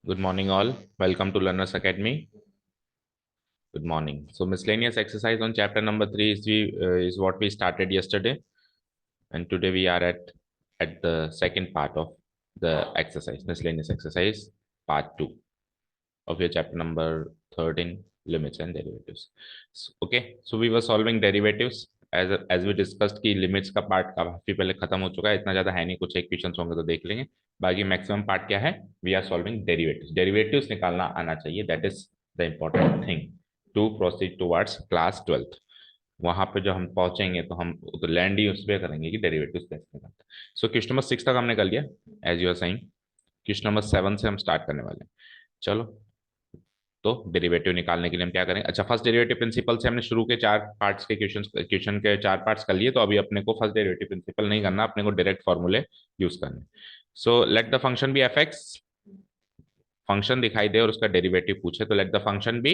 Good morning, all. Welcome to Learners Academy. Good morning. So, miscellaneous exercise on chapter number 3 is what we started yesterday, and today we are at the second part of the exercise, miscellaneous exercise, part 2 of your chapter number 13, limits and derivatives. So we were solving derivatives as we discussed कि limits का part काफी पहले खत्म हो चुका है, इतना ज्यादा है नहीं, कुछ एक क्वेश्चन होंगे तो देख लेंगे। बाकी मैक्सिमम पार्ट क्या है, we are solving derivatives. Derivatives निकालना आना चाहिए, that is the important thing to proceed towards class 12th। वहां पे जो हम पहुंचेंगे तो हम तो लैंड ही उस पर करेंगे कि डेरिवेटिव्स कैसे निकालते हैं। सो क्वेश्चन नंबर 6 तक हमने कर लिया, as you are saying. Question number 7 से हम स्टार्ट करने वाले हैं। चलो, तो डेरिवेटिव निकालने के लिए हम क्या करें। अच्छा, फर्स्ट डेरिवेटिव प्रिंसिपल से हमने शुरू के 4 पार्ट्स के क्वेश्चन के 4 पार्ट्स कर लिए, तो अभी अपने को फर्स्ट डेरिवेटिव प्रिंसिपल नहीं करना, अपने को डायरेक्ट फॉर्मूले यूज करने। So let the function be f x. Function दिखाई दे और उसका डेरिवेटिव पूछे तो let the function be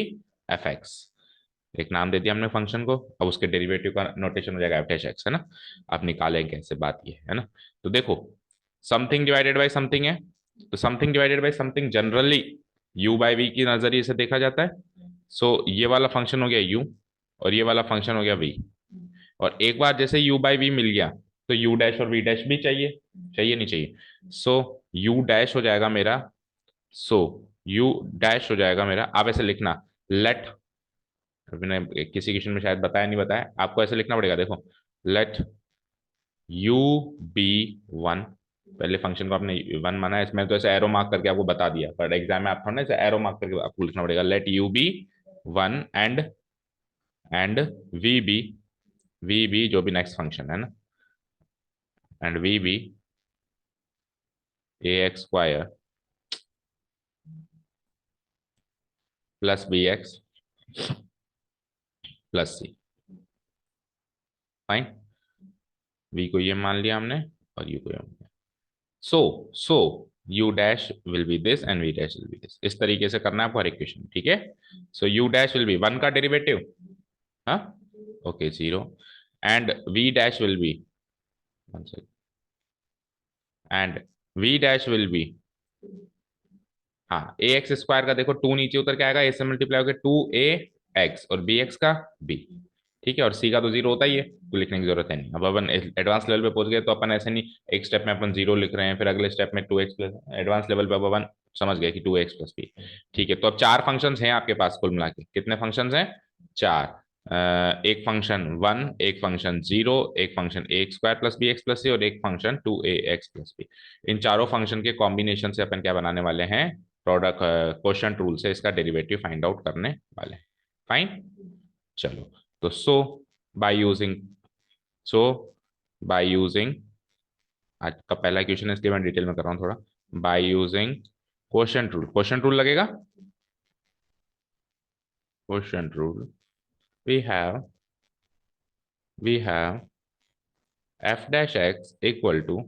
f x. एक नाम दे दिया हमने फंक्शन को, अब उसके डेरिवेटिव का नोटेशन हो जाएगा एफ डैश एक्स, है ना। अब निकालेंगे कैसे, बात ये है ना। तो देखो, समथिंग डिवाइडेड बाई समथिंग है, तो something divided by something generally u by v की नजरिए से देखा जाता है। ये वाला फंक्शन हो गया u, और ये वाला फंक्शन हो गया v। और एक बार जैसे u बाई वी मिल गया तो u डैश और v डैश भी चाहिए, चाहिए नहीं चाहिए। सो u डैश हो जाएगा मेरा, सो u डैश हो जाएगा मेरा। आप ऐसे लिखना, लेट, मैंने किसी क्वेश्चन में शायद बताया नहीं बताया, आपको ऐसे लिखना पड़ेगा, देखो, लेट u बी वन। पहले फंक्शन को आपने वन माना है, इसमें तो ऐसे एरो मार्क करके आपको बता दिया, पर एग्जाम में आप थोड़ा ना ऐसे एरो मार्क करके आपको लिखना पड़ेगा, let u be one and v be जो भी नेक्स्ट फंक्शन है ना, and v be a x square plus B x plus c. Fine, v को ये मान लिया हमने और यू को ये मान लिया। So u dash will be this and v dash will be this. इस तरीके से करना है आपको हर इक्वेशन, ठीक है। So u dash will be one का डेरिवेटिव, हाँ, okay, zero. And v dash will be, and v dash will be, हाँ, ए एक्स स्क्वायर का देखो टू नीचे उतर के आएगा, ए से मल्टीप्लाई होकर टू ए एक्स और बी एक्स का बी, ठीक है। और सी का तो जीरो होता ही है, तो लिखने की जरूरत है नहीं। अब अपन एडवांस लेवल पे पहुंच गए तो अपन ऐसे नहीं, एक स्टेप में अपन जीरो लिख रहे हैं, फिर अगले स्टेप में two x plus, advance level पे अब अपन समझ गए कि टू एक्स प्लस बी। ठीक है, तो अब चार फंक्शन हैं आपके पास, कुल मिला के कितने फंक्शन हैं, चार। एक फंक्शन वन, एक फंक्शन जीरो, एक फंक्शन ए x square plus B x plus C, और एक फंक्शन टू ए एक्स प्लस बी। इन चारों फंक्शन के कॉम्बिनेशन से अपन क्या बनाने वाले हैं, प्रोडक्ट क्वेश्चन रूल से इसका डेरिवेटिव फाइंड आउट करने वाले हैं। फाइन, चलो। तो by using so by using, आज का पहला क्वेश्चन है इसलिए मैं डिटेल में कर रहा हूँ थोड़ा। बाय यूजिंग क्वेश्चन रूल लगेगा, question rule, we have we have f dash x equal to,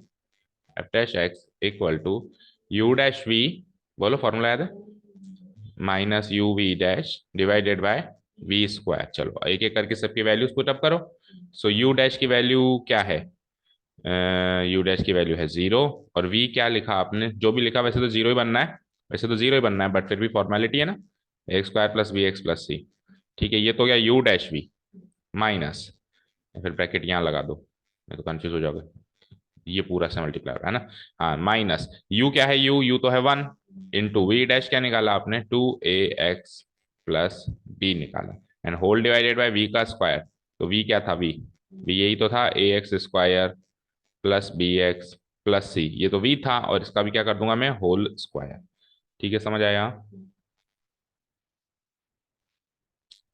f dash x equal to u dash v, बोलो फॉर्मूला याद है, minus u v dash divided by v square. चलो एक एक करके सबकी values put up करो। U dash की वैल्यू क्या है, यू डैश की वैल्यू है जीरो, और वी क्या लिखा आपने, जो भी लिखा वैसे तो जीरो ही बनना है, वैसे तो जीरो ही बनना है, बट फिर भी फॉर्मेलिटी है ना, x square plus B x plus C. ठीक है, ये तो गया यू डैश वी, माइनस, फिर ब्रैकेट यहाँ लगा दो, नहीं तो कंफ्यूज हो जाओगे, ये पूरा से मल्टीप्लाई होगा है ना। हाँ, माइनस यू क्या है, यू तो है वन, इंटू वी डैश क्या निकाला आपने, टू ए एक्स प्लस बी निकाला, and whole divided by we का स्क्वायर। तो वी क्या था, वी यही तो था, A x square plus B x plus C, ये तो वी था, और इसका भी क्या कर दूंगा मैं, होल स्क्वायर। ठीक है, समझ आया।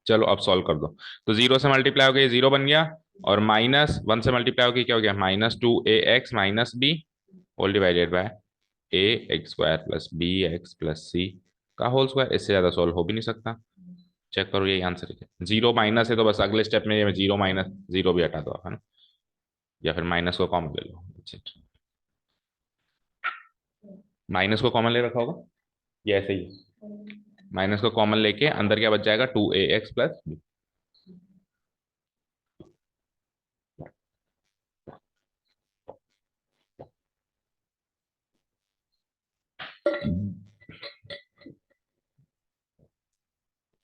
चलो अब सॉल्व कर दो। तो जीरो से मल्टीप्लाई हो गया, जीरो बन गया, और माइनस वन से मल्टीप्लाई हो गया, क्या हो गया, minus two A x minus b, whole divided by a x square plus B x plus c का होल स्क्वायर। इससे ज्यादा सॉल्व हो भी नहीं सकता। चेक करो, यही आंसर है। जीरो माइनस है तो बस अगले स्टेप में जीरो माइनस जीरो भी हटा दो आप, है ना, या फिर माइनस को कॉमन ले लो। माइनस को कॉमन ले रखा होगा, ये ऐसे ही, माइनस को कॉमन लेके अंदर क्या बच जाएगा, टू ए एक्स प्लस बी।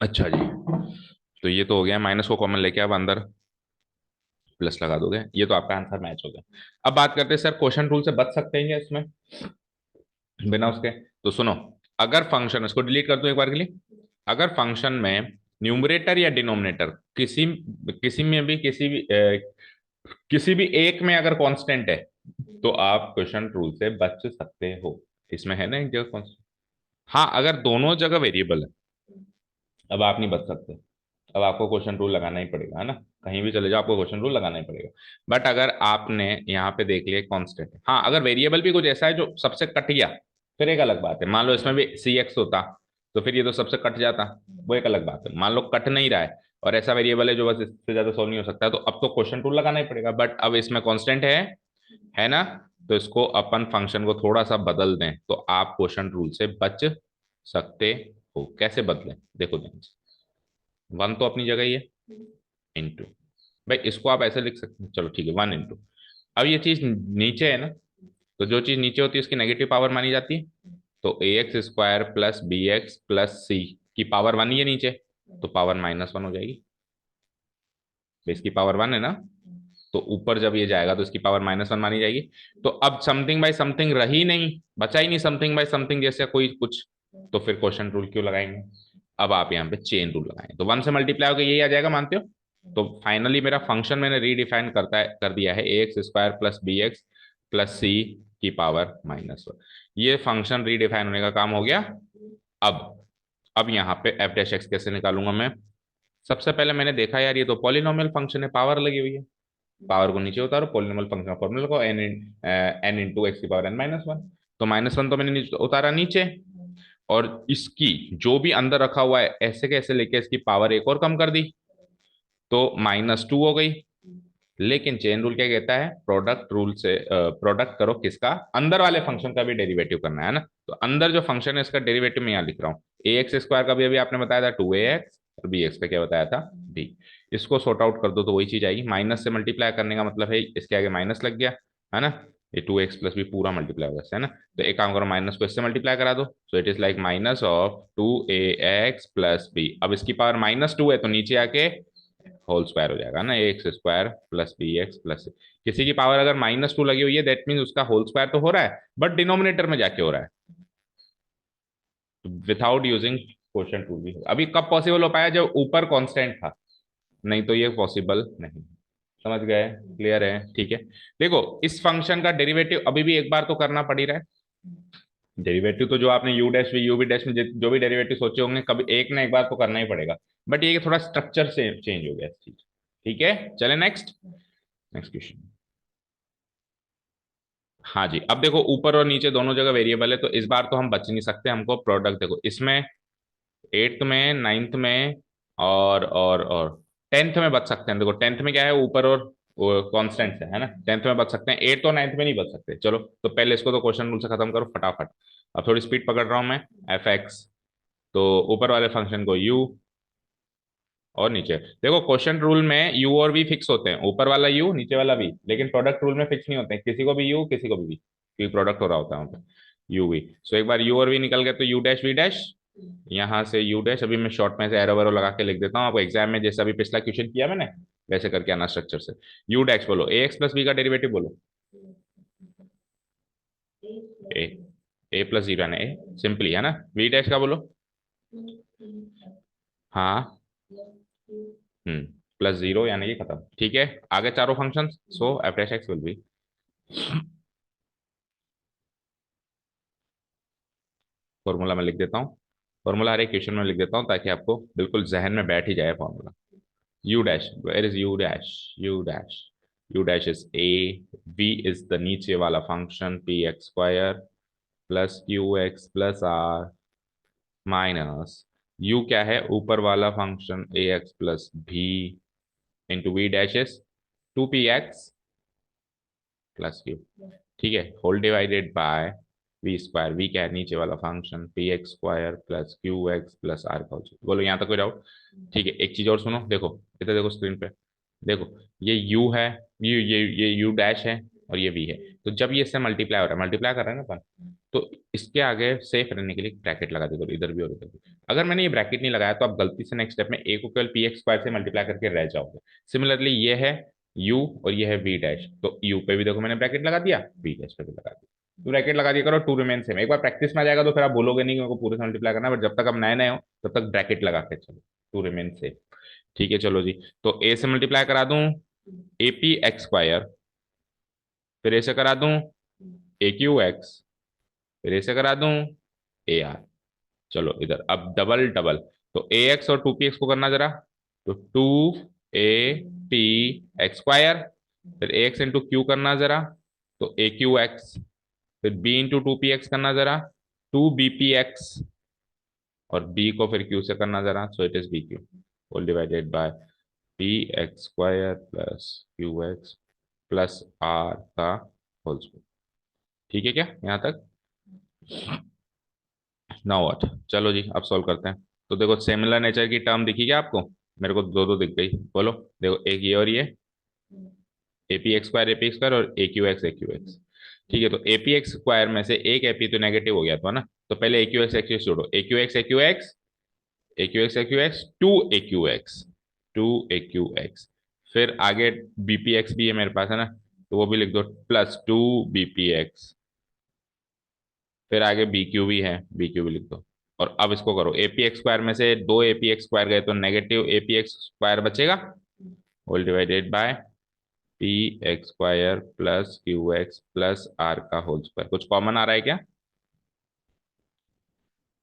अच्छा जी, तो ये तो हो गया, माइनस को कॉमन लेके अब अंदर प्लस लगा दोगे, ये तो आपका आंसर मैच हो गया। अब बात करते हैं सर, क्वेश्चन रूल से बच सकते हैं क्या इसमें बिना उसके? तो सुनो, अगर फंक्शन, इसको डिलीट कर दूं एक बार के लिए, अगर फंक्शन में न्यूमरेटर या डिनोमिनेटर किसी किसी में भी किसी भी एक में अगर कांस्टेंट है, तो आप क्वेश्चन रूल से बच सकते हो। इसमें है ना एक जगह कांस्टेंट। हाँ, अगर दोनों जगह वेरिएबल है, अब आप नहीं बच सकते। अब आपको क्वेश्चन रूल लगाना ही पड़ेगा, है ना? कहीं भी चले जाओ, आपको क्वेश्चन रूल लगाना ही पड़ेगा। बट अगर आपने यहाँ पे देख लिया कांस्टेंट है, हाँ, अगर वेरिएबल भी कुछ ऐसा है जो सबसे कट गया, फिर एक अलग बात है। मान लो इसमें भी सी एक्स होता, तो फिर ये तो सबसे कट जाता, वो एक अलग बात है। मान लो कट नहीं रहा है और ऐसा वेरिएबल है जो बस इससे ज्यादा सोल्व नहीं हो सकता, तो अब तो क्वेश्चन रूल लगाना ही पड़ेगा। बट अब इसमें कॉन्स्टेंट है ना? तो इसको अपन फंक्शन को थोड़ा सा बदल दें तो आप क्वेश्चन रूल से बच सकते हो। कैसे बदलें, देखो ध्यान से। वन तो अपनी जगह ही है, इंटू, भाई इसको आप ऐसे लिख सकते हैं, चलो ठीक है, वन इंटू। अब ये चीज नीचे है ना, तो जो चीज नीचे होती है उसकी नेगेटिव पावर मानी जाती है। तो a x square plus B x plus c की पावर वन ही है नीचे, तो पावर माइनस वन हो जाएगी। तो इसकी पावर वन है ना, तो ऊपर जब ये जाएगा तो इसकी पावर माइनस वन मानी जाएगी। तो अब समथिंग बाय समथिंग रही नहीं, बचा ही नहीं समथिंग बाय समथिंग जैसे कोई कुछ, तो फिर क्वेश्चन रूल क्यों लगाएंगे? अब आप यहाँ पे चेन रूल लगाएं तो वन से मल्टीप्लाई होकर यही आ जाएगा, मानते हो? तो फाइनली मेरा फंक्शन मैंने रीडिफाइन कर दिया है, a x square plus B x plus c की पावर माइनस वन। ये फंक्शन रीडिफाइन होने का काम हो गया। अब अब यहाँ पे एफ डैश एक्स कैसे निकालूंगा मैं? सबसे पहले मैंने देखा यार, ये तो पॉलिनोमियल फंक्शन है, पावर लगी हुई है। पावर को नीचे उतारो, पॉलिनोमियल फंक्शन फॉर्मूला को एन इंटू एक्स की पावर एन माइनस वन। तो माइनस वन तो मैंने उतारा नीचे, और इसकी जो भी अंदर रखा हुआ है ऐसे कैसे लेके इसकी पावर एक और कम कर दी, तो माइनस टू हो गई। लेकिन चेन रूल क्या कहता है? प्रोडक्ट रूल से प्रोडक्ट करो, किसका? अंदर वाले फंक्शन का भी डेरिवेटिव करना है ना। तो अंदर जो फंक्शन है इसका डेरिवेटिव मैं यहाँ लिख रहा हूँ। ए एक्स स्क्वायर का भी अभी आपने बताया था टू ए एक्स, और बी एक्स का क्या बताया था? बी। इसको सॉर्ट आउट कर दो तो वही चीज आएगी। माइनस से मल्टीप्लाई करने का मतलब है इसके आगे माइनस लग गया, है ना? ये टू एक्स प्लस बी पूरा मल्टीप्लाई होगा इससे, है ना? तो एक काम करो, माइनस को इससे मल्टीप्लाई करा दो, so it is like minus of two A x plus b. अब इसकी पावर माइनस टू है तो नीचे आके होल स्क्वायर हो जाएगा ना, a x square plus B x plus. किसी की पावर अगर माइनस टू लगी हुई है, दैट मीन उसका होल स्क्वायर तो हो रहा है, बट डिनोमिनेटर में जाके हो रहा है, विदाउट यूजिंग क्वोशिएंट रूल भी। अभी कब पॉसिबल हो पाया? जब ऊपर कांस्टेंट था, नहीं तो ये पॉसिबल नहीं। समझ गए? क्लियर है? ठीक है। देखो, इस फंक्शन का डेरिवेटिव अभी भी एक बार तो करना पड़ ही रहा है। डेरिवेटिव तो जो आपने यू डैश भी यू भी डैश में जो भी डेरिवेटिव सोचे होंगे, कभी एक ना एक बार तो करना ही पड़ेगा। बट ये थोड़ा स्ट्रक्चर से चेंज हो गया इस चीज। ठीक है, चले नेक्स्ट। Next question. हाँ जी, अब देखो ऊपर और नीचे दोनों जगह वेरिएबल है, तो इस बार तो हम बच नहीं सकते। हमको प्रोडक्ट देखो, इसमें एट्थ में, नाइन्थ में, और टेंथ में बच सकते हैं। देखो टेंथ में क्या है, ऊपर और कॉन्स्टेंट है ना? टेंथ में बच सकते हैं, एट्थ और नाइन्थ में नहीं बच सकते। चलो, तो पहले इसको तो क्वेश्चन रूल से खत्म करो फटाफट। अब थोड़ी स्पीड पकड़ रहा हूँ मैं। एफ एक्स, तो ऊपर वाले फंक्शन को यू, और नीचे देखो क्वेश्चन रूल में यू और वी फिक्स होते हैं, ऊपर वाला यू नीचे वाला वी, लेकिन प्रोडक्ट रूल में फिक्स नहीं होते हैं, किसी को भी यू किसी को भी वी, क्योंकि प्रोडक्ट हो रहा होता है वहाँ पे यू वी। सो एक बार यू और वी निकल गए तो यू डैश वी डैश, यहाँ से यू डैश। अभी मैं शॉर्ट में से एरो वेरो लगा के लिख देता हूँ आपको, एग्जाम में जैसा अभी पिछला क्वेश्चन किया मैंने वैसे करके आना स्ट्रक्चर से। यू डैश बोलो, ए एक्स प्लस बी का डेरिवेटिव बोलो। ए, ए प्लस जीरो है, ए सिंपली है ना। वी डैश का बोलो। हाँ, हम्म, प्लस जीरो यानी कि खत्म। ठीक है, आगे चारों function, so f dash x will be, formula में लिख देता हूँ। फॉर्मूला हर एक क्वेश्चन में लिख देता हूँ ताकि आपको बिल्कुल जहन में बैठ ही जाए formula. U dash, where is u dash? U dash, u dash is a, v is the नीचे वाला function p x square plus q x plus r minus u क्या है, ऊपर वाला function A x plus b into v dash is two p x plus q. ठीक है, whole divided by v square. V क्या है, नीचे वाला function p x square plus q x plus r का होल। बोलो यहाँ तक कोई डाउट? ठीक है, एक चीज और सुनो, देखो इधर देखो स्क्रीन पे, देखो ये यू है, ये यू डैश है, और ये वी है। तो जब ये इससे मल्टीप्लाई हो रहा है, मल्टीप्लाई कर रहा है ना अपन, तो इसके आगे सेफ रहने के लिए ब्रैकेट लगा दे दो, इधर भी और इधर भी। अगर मैंने ये ब्रैकेट नहीं लगाया तो आप गलती से नेक्स्ट स्टेप में ए को केवल पी एक्स स्क्वायर से मल्टीप्लाई करके रह जाओगे। सिमिलरली ये है यू और ये है वी डैश, तो यू पे भी देखो मैंने ब्रैकेट लगा दिया, वी डैश पे भी लगा दिया, तो ब्रैकेट लगा दिया करो, टू रिमेन सेम। एक बार प्रैक्टिस में आ जाएगा तो फिर आप बोलोगे नहीं कि मेरे को पूरे से मल्टीप्लाई करना है, बट जब तक आप नए नए हो तब तक ब्रैकेट लगा के चलो, टू रिमेन सेम। ठीक है चलो जी, तो ए से मल्टीप्लाई करा दूं ए पी एक्स स्क्वायर, फिर ए से करा दूं ए क्यू एक्स, फिर ऐसे करा दूं ए आर। चलो इधर अब डबल डबल, तो ए एक्स और टू पी एक्स को करना जरा, तो two a p x square, फिर ए एक्स इंटू क्यू करना जरा, तो ए क्यू एक्स, फिर b into two p x करना जरा, टू बी पी एक्स, और बी को फिर क्यू से करना जरा, so it is b q whole divided by p x square plus q x plus r का होल स्क्वायर। ठीक है क्या यहाँ तक? नाउ व्हाट, चलो जी अब सॉल्व करते हैं। तो देखो सिमिलर नेचर की टर्म दिखी क्या आपको? मेरे को दो दो दिख गई, बोलो। देखो एक ये और ये, ए पी एक्स स्क्वायर और ए क्यू एक्स। ठीक है, तो ए पी एक्स स्क्वायर में से एक ए पी तो नेगेटिव हो गया था ना, तो पहले ए क्यू एक्स जोड़ो, a q x a q x, a q x a q x, two a q x, फिर आगे बी पी एक्स भी है मेरे पास है ना, तो वो भी लिख दो, plus two b p x, फिर आगे बी क्यू भी है, बी क्यू भी लिख दो। और अब इसको करो, ए पी एक्स स्क्वायर में से दो ए पी एक्स स्क्वायर गए तो negative a p x square बचेगा, whole divided by p x square plus q x plus r का होल स्क्वायर। कुछ कॉमन आ रहा है क्या?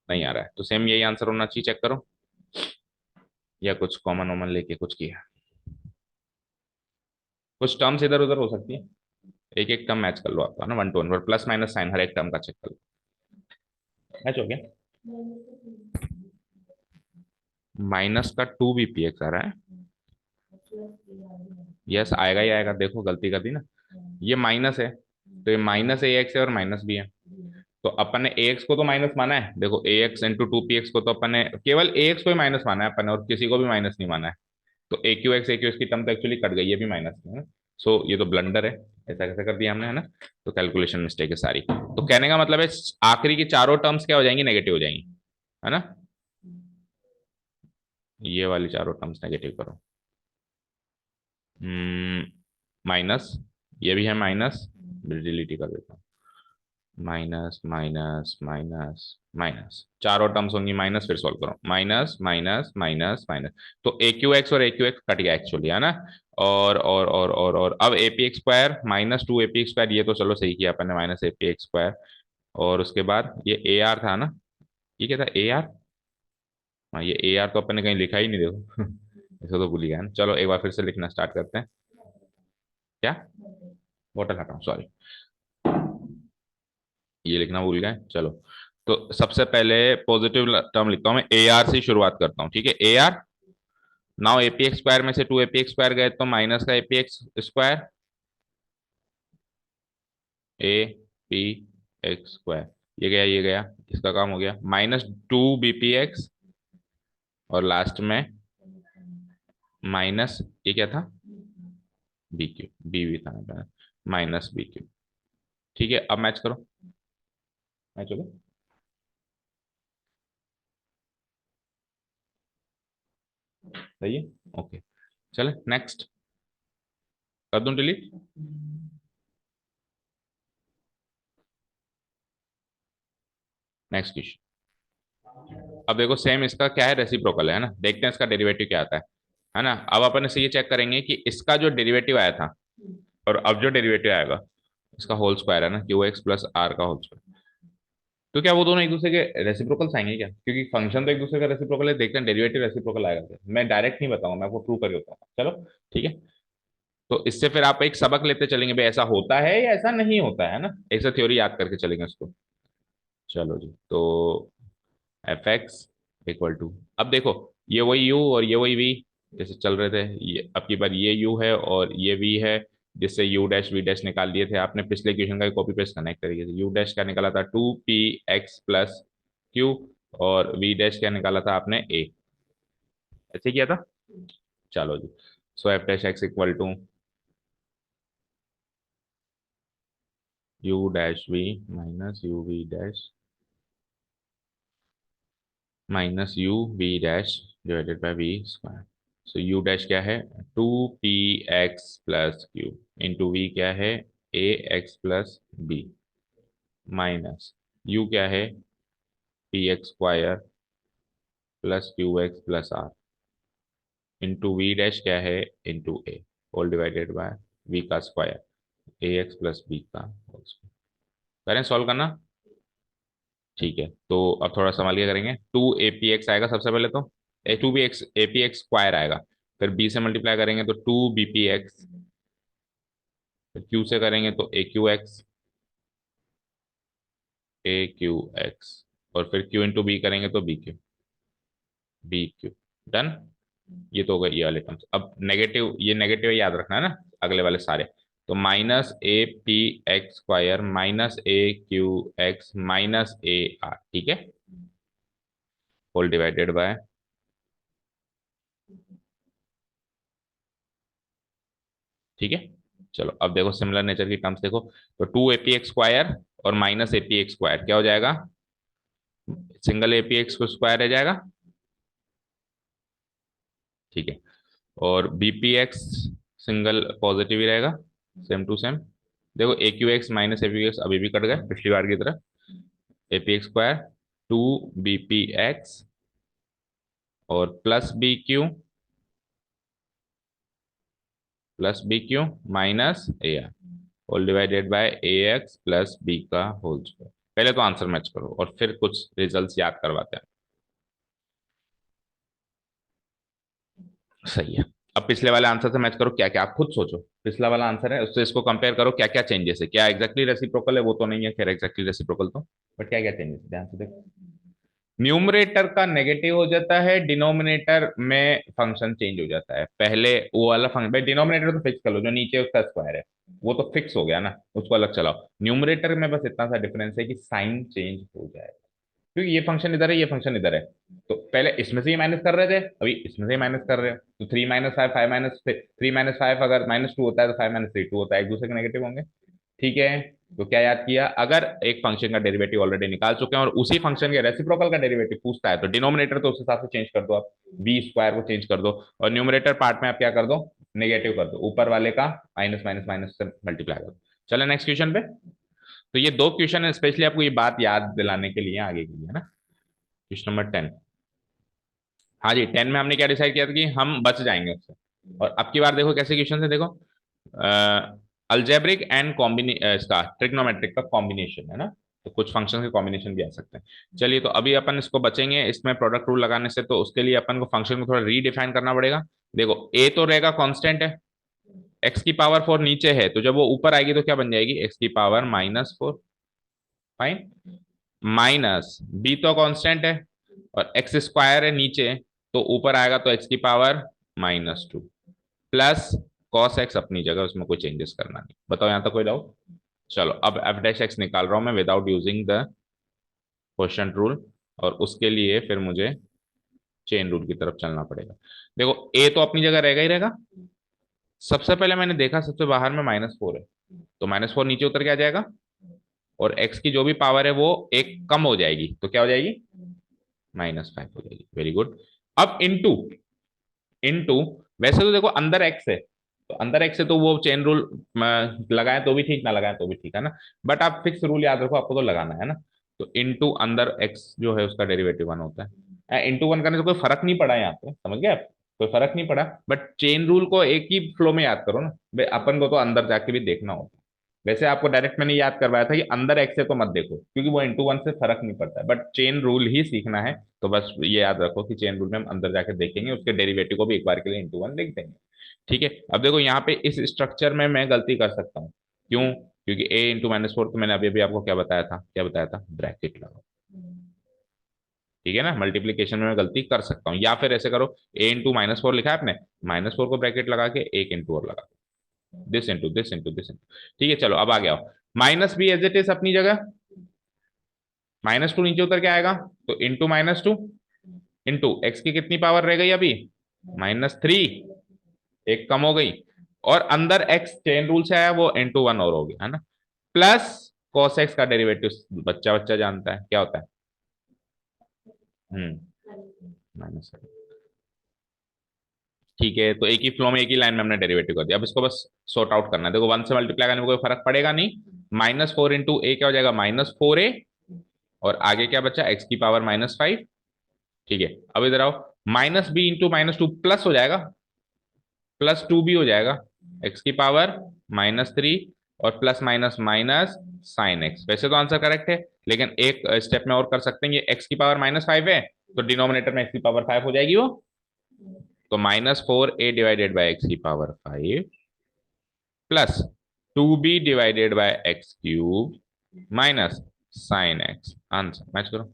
नहीं आ रहा है, तो सेम यही आंसर होना चाहिए, चेक करो, या कुछ कॉमन वॉमन लेके कुछ किया। कुछ टर्म्स इधर उधर हो सकती है, एक एक टर्म मैच कर लो आपका ना, one two one, plus minus sine हर एक टर्म का चेक कर लो, मैच हो गया। माइनस का टू बी पी एक्स आ रहा है, यस आएगा ही आएगा, देखो गलती कर दी ना, ये माइनस है, तो ये माइनस ए एक्स है और माइनस भी है, तो अपन ने ए एक्स को तो माइनस माना है, देखो a x into two p x को तो अपन ने केवल ए एक्स को ही माइनस माना है अपन ने, और किसी को भी माइनस नहीं माना है, तो ए क्यू एक्स की टर्म तो एक्चुअली कट गई है भी माइनस में, सो ये तो ब्लंडर है, ऐसा कैसे कर दिया हमने है ना, तो कैलकुलेशन मिस्टेक है सारी। तो कहने का मतलब है आखिरी की चारों टर्म्स क्या हो जाएंगी, नेगेटिव हो जाएंगी, है ना, ये वाली चारों टर्म्स नेगेटिव करो। माइनस, ये भी है माइनस, डिलीट ही कर देता हूँ, माइनस माइनस माइनस माइनस, चारों टर्म्स होंगी माइनस, फिर सॉल्व करो, माइनस माइनस माइनस माइनस, तो ए क्यू एक्स और ए क्यू एक्स कट गया एक्चुअली है ना, और अब ए p x square minus two a p x square, ये तो चलो सही किया अपन ने, माइनस ए पी एक्स स्क्वायर, और उसके बाद ये ए आर था ना, ये क्या था ए आर, हाँ ये ए आर तो अपन ने कहीं लिखा ही नहीं, देखो इसको तो भूल ही गया ना, चलो एक बार फिर से लिखना स्टार्ट करते हैं। क्या? बॉटल हटाओ, सॉरी, ये लिखना भूल गए, चलो। तो सबसे पहले पॉजिटिव टर्म लिखता हूं मैं, ए आर से शुरुआत करता हूं, ठीक है, a r, now a p x square में से two a p x square गए तो माइनस का a p x square, a p x square, ये गया, इसका काम हो गया, minus two b p x, और लास्ट में माइनस, ये क्या था, बी क्यू, बी भी था माइनस बी क्यू। ठीक है, अब मैच करो, मैच हो गया, सही है, ओके, चले नेक्स्ट, कर दूं डिलीट, नेक्स्ट क्वेश्चन। अब देखो सेम इसका क्या है, रेसिप्रोकल है ना, देखते हैं इसका डेरिवेटिव क्या आता है ना। अब अपन इसे ये चेक करेंगे कि इसका जो डेरिवेटिव आया था और अब जो डेरिवेटिव आएगा, इसका होल स्क्वायर है ना, क्यू एक्स प्लस आर का होल स्क्वायर, तो क्या वो दोनों एक दूसरे के रेसिप्रोकल्स आएंगे क्या? क्योंकि फंक्शन तो एक दूसरे का रेसिप्रोकल है, देखते हैं डेरिवेटिव रेसिप्रोकल आएगा क्या। मैं डायरेक्ट नहीं बताऊंगा, मैं आपको प्रूव करके बताऊंगा, चलो ठीक है। तो इससे फिर आप एक सबक लेते चलेंगे, भाई ऐसा होता है या ऐसा नहीं होता है ना, ऐसा थ्योरी याद करके चलेंगे उसको। चलो जी, तो एफ एक्स इक्वल टू, अब देखो ये वही यू और ये वही वी, जैसे चल रहे थे, ये अब की बार ये यू है और ये वी है, जिससे यू डैश वी डैश निकाल दिए थे आपने पिछले क्वेश्चन का, कॉपी पेस्ट करना एक तरीके से, यू डैश क्या निकाला था, two p x plus q, और वी डैश क्या निकाला था आपने, ए, ऐसे किया था। चलो जी, so f dash x equal to u dash we minus u v dash minus u b dash divided by b square. So u dash क्या है, 2px+q इंटू वी क्या है, ax+b माइनस यू क्या है, px² + qx+r into v dash क्या है, into a whole divided by we का square ax+b का होल स्क्वायर। करें सॉल्व करना। ठीक है, तो अब थोड़ा संभाल के करेंगे। 2 apx आएगा सबसे पहले, तो 2 apx आएगा, फिर b से मल्टीप्लाई करेंगे तो 2bpx, फिर q से करेंगे तो aqx, और फिर q इंटू बी करेंगे तो bq। डन। ये तो हो गए ये वाले टर्म्स। अब नेगेटिव, ये नेगेटिव याद रखना है ना, अगले वाले सारे। तो -apx² -aqx -ar, ठीक है, होल डिवाइडेड बाय, ठीक है। चलो अब देखो सिमिलर नेचर की टर्म्स देखो, तो 2 apx² और -apx² क्या हो जाएगा, सिंगल apx को स्क्वायर रह जाएगा, ठीक है। और bpx सिंगल पॉजिटिव ही रहेगा, सेम टू सेम। देखो aqx -apx अभी भी कट गए पिछली बार की तरह, apx² 2bpx और plus bq minus ar whole divided by ax plus b का होल स्क्वायर। पहले तो आंसर मैच करो और फिर कुछ रिजल्ट्स याद करवाते हैं। सही है। अब पिछले वाले आंसर से मैच करो, क्या क्या, आप खुद सोचो, पिछला वाला आंसर है उससे इसको कंपेयर करो, क्या क्या चेंजेस है, क्या एग्जैक्टली रेसिप्रोकल है वो तो नहीं है, खैर एग्जैक्टली रेसिप्रोकल तो, बट क्या क्या चेंजेस है ध्यान से देखो। न्यूमरेटर का नेगेटिव हो जाता है, डिनोमिनेटर में फंक्शन चेंज हो जाता है। पहले वो वाला फंक्शन, भाई डिनोमिनेटर तो फिक्स कर लो, जो नीचे उसका स्क्वायर है वो तो फिक्स हो गया ना, उसको अलग चलाओ। न्यूमरेटर में बस इतना सा डिफरेंस है कि साइन चेंज हो जाएगा, क्योंकि ये फंक्शन इधर है, ये फंक्शन इधर है। तो पहले इसमें से ही माइनस कर रहे थे, अभी इसमें से ही माइनस कर रहे हो, तो 3 - 5 5 - 3 - 5 अगर -2 होता है तो 5 - 3 2 होता है, एक दूसरे के नेगेटिव होंगे, ठीक है। तो क्या याद किया, अगर एक फंक्शन का डेरिवेटिव ऑलरेडी निकाल चुके हैं और उसी फंक्शन के रेसिप्रोकल का डेरिवेटिव पूछता है, तो डिनोमिनेटर तो उस हिसाब से चेंज कर दो, आप b² को चेंज कर दो, और न्यूमरेटर पार्ट में आप क्या कर दो, नेगेटिव कर दो, ऊपर वाले का माइनस माइनस माइनस से मल्टीप्लाई कर दो। चलो नेक्स्ट क्वेश्चन पे। तो ये दो क्वेश्चन है स्पेशली आपको ये बात याद दिलाने के लिए आगे के लिए, है ना। Question number 10। हाँ जी, 10 में हमने क्या डिसाइड किया था कि हम बच जाएंगे उससे। और अब की बार देखो कैसे क्वेश्चन है, देखो अलजेब्रिक एंड कॉम्बिने इसका ट्रिग्नोमेट्रिक का कॉम्बिनेशन है ना, तो कुछ फंक्शन के कॉम्बिनेशन भी आ सकते हैं। चलिए तो अभी अपन इसको बचेंगे इसमें प्रोडक्ट रूल लगाने से, तो उसके लिए अपन को फंक्शन को थोड़ा रीडिफाइन करना पड़ेगा। देखो ए तो रहेगा कांस्टेंट है, x⁴ नीचे है, तो जब वो ऊपर आएगी तो क्या बन जाएगी, x⁴ फाइन, माइनस बी तो कांस्टेंट है और x² है नीचे, तो ऊपर आएगा तो x⁻², प्लस कॉस एक्स अपनी जगह, उसमें कोई चेंजेस करना नहीं। बताओ यहां तक कोई डाउट। चलो अब एफ डैश एक्स निकाल रहा हूं मैं without using the quotient rule, और उसके लिए फिर मुझे चेन रूल की तरफ चलना पड़ेगा। देखो ए तो अपनी जगह रहेगा ही रहेगा, सबसे पहले मैंने देखा सबसे बाहर में -4 है, तो -4 नीचे उतर के आ जाएगा, और एक्स की जो भी पावर है वो एक कम हो जाएगी, तो क्या हो जाएगी, -5 हो जाएगी। Very good. अब इनटू, इनटू, वैसे तो देखो अंदर एक्स है, तो अंदर एक्स है तो वो चेन रूल लगाए तो भी ठीक, ना लगाए तो भी ठीक, है ना। बट आप फिक्स रूल याद रखो, आपको तो लगाना है ना। तो इनटू अंदर एक्स जो है उसका डेरिवेटिव 1 होता है, इनटू 1 करने से कोई फर्क नहीं पड़ा यहाँ पे, समझ गए आप, कोई फर्क नहीं पड़ा। बट चेन रूल को एक ही फ्लो में याद करो ना भाई, अपन को तो अंदर जाके भी देखना होता है। वैसे आपको डायरेक्ट मैंने याद करवाया था कि अंदर एक्स है तो मत देखो, क्योंकि वो इनटू 1 से फर्क नहीं पड़ता है, बट चेन रूल ही सीखना है। तो बस ये याद रखो कि चेन रूल में हम अंदर जाकर देखेंगे, उसके डेरिवेटिव को भी एक बार के लिए इनटू 1 लिख देंगे, ठीक है। अब देखो यहाँ पे इस स्ट्रक्चर में मैं गलती कर सकता हूँ, क्यों, क्योंकि a इंटू -4, तो मैंने अभी अभी आपको क्या बताया था, क्या बताया था, ब्रैकेट लगाओ, ठीक है ना। मल्टीप्लीकेशन में मैं गलती कर सकता हूँ, या फिर ऐसे करो, a इंटू -4 लिखा है आपने, -4 को ब्रैकेट लगा के एक इंटू और लगा, this into this into this into, ठीक है। चलो अब आ गया, माइनस भी एज इट इज अपनी जगह, -2 नीचे उतर के आएगा, तो इंटू -2 इंटू एक्स की कितनी पावर रह गई अभी, -3, एक कम हो गई, और अंदर एक्स चेन रूल से आया वो इंटू 1 और हो गया, है ना। प्लस कॉस एक्स का डेरिवेटिव बच्चा बच्चा जानता है क्या होता है, माइनस। ठीक है, तो एक ही फ्लो में एक ही लाइन में हमने डेरिवेटिव कर दिया। अब इसको बस सॉर्ट आउट करना है। देखो 1 से मल्टीप्लाई करने में कोई फर्क पड़ेगा नहीं। -4 इंटू ए क्या हो जाएगा, -4a। और आगे क्या बचा, एक्स की पावर -5। ठीक है, अब इधर आओ, -b इंटू -2 प्लस हो जाएगा, +2b हो जाएगा, एक्स की पावर -3। और plus minus minus sine x. वैसे तो आंसर करेक्ट है, लेकिन एक स्टेप में और कर सकते हैं। ये एक्स की पावर -5 है, तो डिनोमिनेटर में एक्स की पावर 5 हो जाएगी वो। तो -4a डिवाइडेड बाई एक्स की power 5 plus 2b divided by x cube minus sine x. Answer match करो।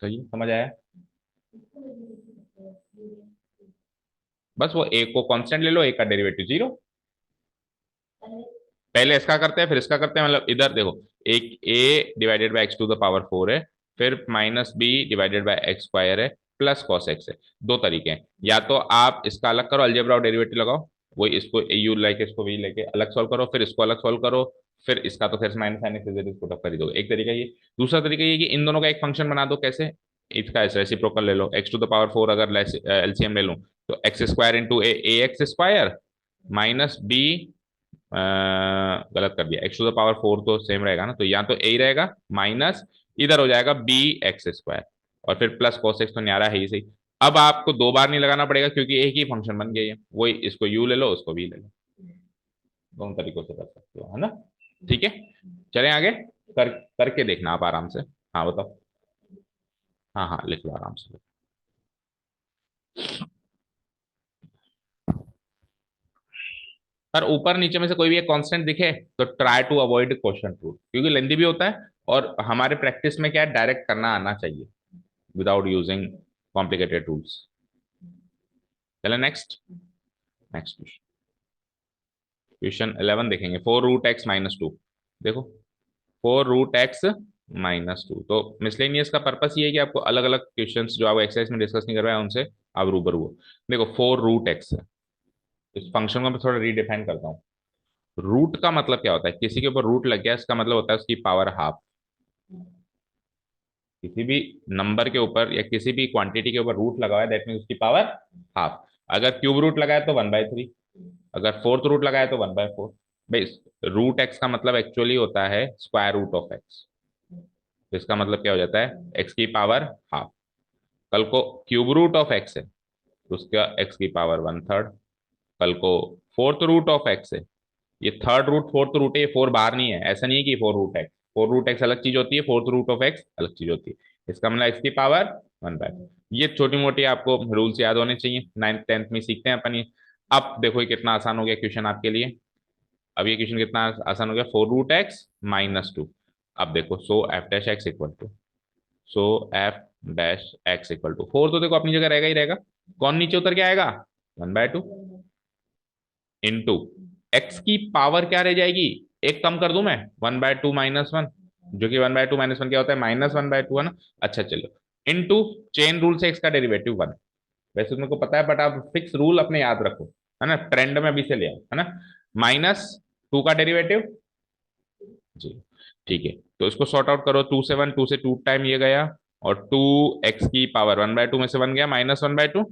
तो ये समझ आया। बस वो एक को कांस्टेंट ले लो, एक का डेरिवेटिव 0। पहले इसका करते हैं फिर इसका करते हैं, मतलब इधर देखो, एक a divided by x to the power 4 है, फिर -b divided by x square है, प्लस कॉस एक्स है। दो तरीके हैं, या तो आप इसका अलग करो, अलजेब्रा और डेरिवेटिव लगाओ, वही इसको यू लेके इसको भी लेके अलग सॉल्व करो, फिर इसको अलग सॉल्व करो, फिर इसका तो फिर माइनस साइन एक्स इसको टफ कर ही दोगे। एक तरीका ये। दूसरा तरीका ये कि इन दोनों का एक फंक्शन बना दो। कैसे, इसका ऐसे रेसिप्रोकल ले लो, एक्स टू द पावर 4 अगर एलसीएम ले लूं, तो x square into a x square minus B, गलत कर दिया, एक्स टू द पावर 4 तो सेम रहेगा ना, तो यहाँ तो ए ही रहेगा, माइनस इधर हो जाएगा बी एक्स स्क्वायर, और फिर प्लस कॉस एक्स तो न्यारा है ही सही। अब आपको दो बार नहीं लगाना पड़ेगा, क्योंकि एक ही फंक्शन बन गया है, वही इसको यू ले लो उसको भी ले लो। दोनों तरीकों से कर सकते हो, है ना। ठीक है, चलें आगे। करके देखना आप आराम से। हाँ बताओ। हाँ हाँ, लिख लो आराम से। पर ऊपर नीचे में से कोई भी एक कांस्टेंट दिखे तो try to avoid question rule, क्योंकि लेंदी भी होता है, और हमारे प्रैक्टिस में क्या है, डायरेक्ट करना आना चाहिए विदाउट यूजिंग कॉम्प्लिकेटेड रूल्स। चले नेक्स्ट। नेक्स्ट क्वेश्चन 11 देखेंगे। 4√x-2। देखो 4√x-2, तो मिसलेनियस का पर्पस ये है कि आपको अलग अलग क्वेश्चंस जो आप एक्सरसाइज में डिस्कस नहीं कर रहे हैं उनसे आप रूबरू हो। देखो 4√x, इस फंक्शन को मैं थोड़ा रीडिफाइन करता हूँ। रूट का मतलब क्या होता है, किसी के ऊपर रूट लग गया, इसका मतलब होता है उसकी पावर हाफ। किसी भी नंबर के ऊपर या किसी भी क्वांटिटी के ऊपर रूट लगा हुआ है, दैट मीन उसकी पावर हाफ। अगर क्यूब रूट लगाए तो 1/3, अगर फोर्थ रूट लगाए तो 1/4। भाई, रूट एक्स का मतलब एक्चुअली होता है स्क्वायर रूट ऑफ एक्स। इसका मतलब क्या हो जाता है, एक्स की पावर हाफ। कल को क्यूब रूट ऑफ एक्स है तो उसका एक्स की पावर 1/3। कल को फोर्थ रूट ऑफ एक्स है, ये थर्ड रूट फोर्थ रूट है, ये फोर बाहर नहीं है, ऐसा नहीं है कि 4√x। 4√x अलग चीज होती है, फोर्थ रूट ऑफ एक्स अलग चीज होती है। इसका मतलब एक्स की पावर 1/4। ये छोटी मोटी आपको रूल्स याद होने चाहिए, 9th 10th में सीखते हैं अपन ये। अब देखो ये कितना आसान हो गया क्वेश्चन आपके लिए। अब ये क्वेश्चन कितना आसान हो गया, 4√x-2। अब देखो, सो f-x इक्वल टू 4, तो देखो अपनी जगह रहेगा ही रहेगा। कौन नीचे उतर के आएगा, 1/2 इंटू एक्स की पावर क्या रह जाएगी, एक कम कर दूं मैं, 1/2 - 1, जो कि 1/2 - 1 क्या होता है, -1/2, है ना। अच्छा चलो, इनटू चेन रूल से एक्स का डेरिवेटिव 1। वैसे तुमको पता है, बट आप फिक्स रूल अपने याद रखो, है ना, ट्रेंड में अभी से ले आओ, है ना। -2 का डेरिवेटिव जी। ठीक है, तो इसको सॉर्ट आउट करो, 2 से 1, 2 से 2 टाइम ये गया, और 2x की पावर 1/2 में से 1 गया, -1/2,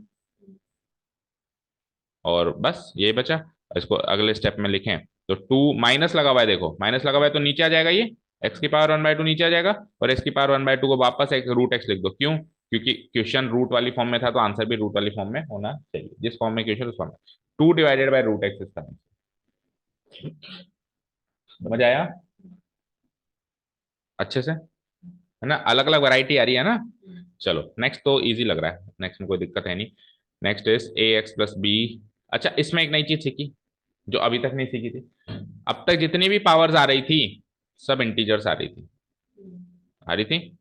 और बस ये बचा। इसको अगले स्टेप में लिखें तो 2 माइनस लगा हुआ है, देखो माइनस लगा हुआ है तो नीचे आ जाएगा, ये एक्स की पावर 1/2 नीचे आ जाएगा, और एक्स की पावर 1/2 को वापस एक √x लिख दो। क्यों, क्योंकि क्वेश्चन रूट वाली फॉर्म में था, तो आंसर भी रूट वाली फॉर्म में होना चाहिए, जिस फॉर्म में क्वेश्चन उस फॉर्म में। 2 डिवाइडेड बाय √x इसका समझ आया अच्छे से, है ना। अलग अलग वैरायटी आ रही है ना। चलो नेक्स्ट तो इजी लग रहा है, नेक्स्ट में कोई दिक्कत है नहीं। Next is a x + b। अच्छा, इसमें एक नई चीज सीखी जो अभी तक नहीं सीखी थी। अब तक जितनी भी पावर्स आ रही थी, सब इंटीजर्स आ रही थी, आ रही थी,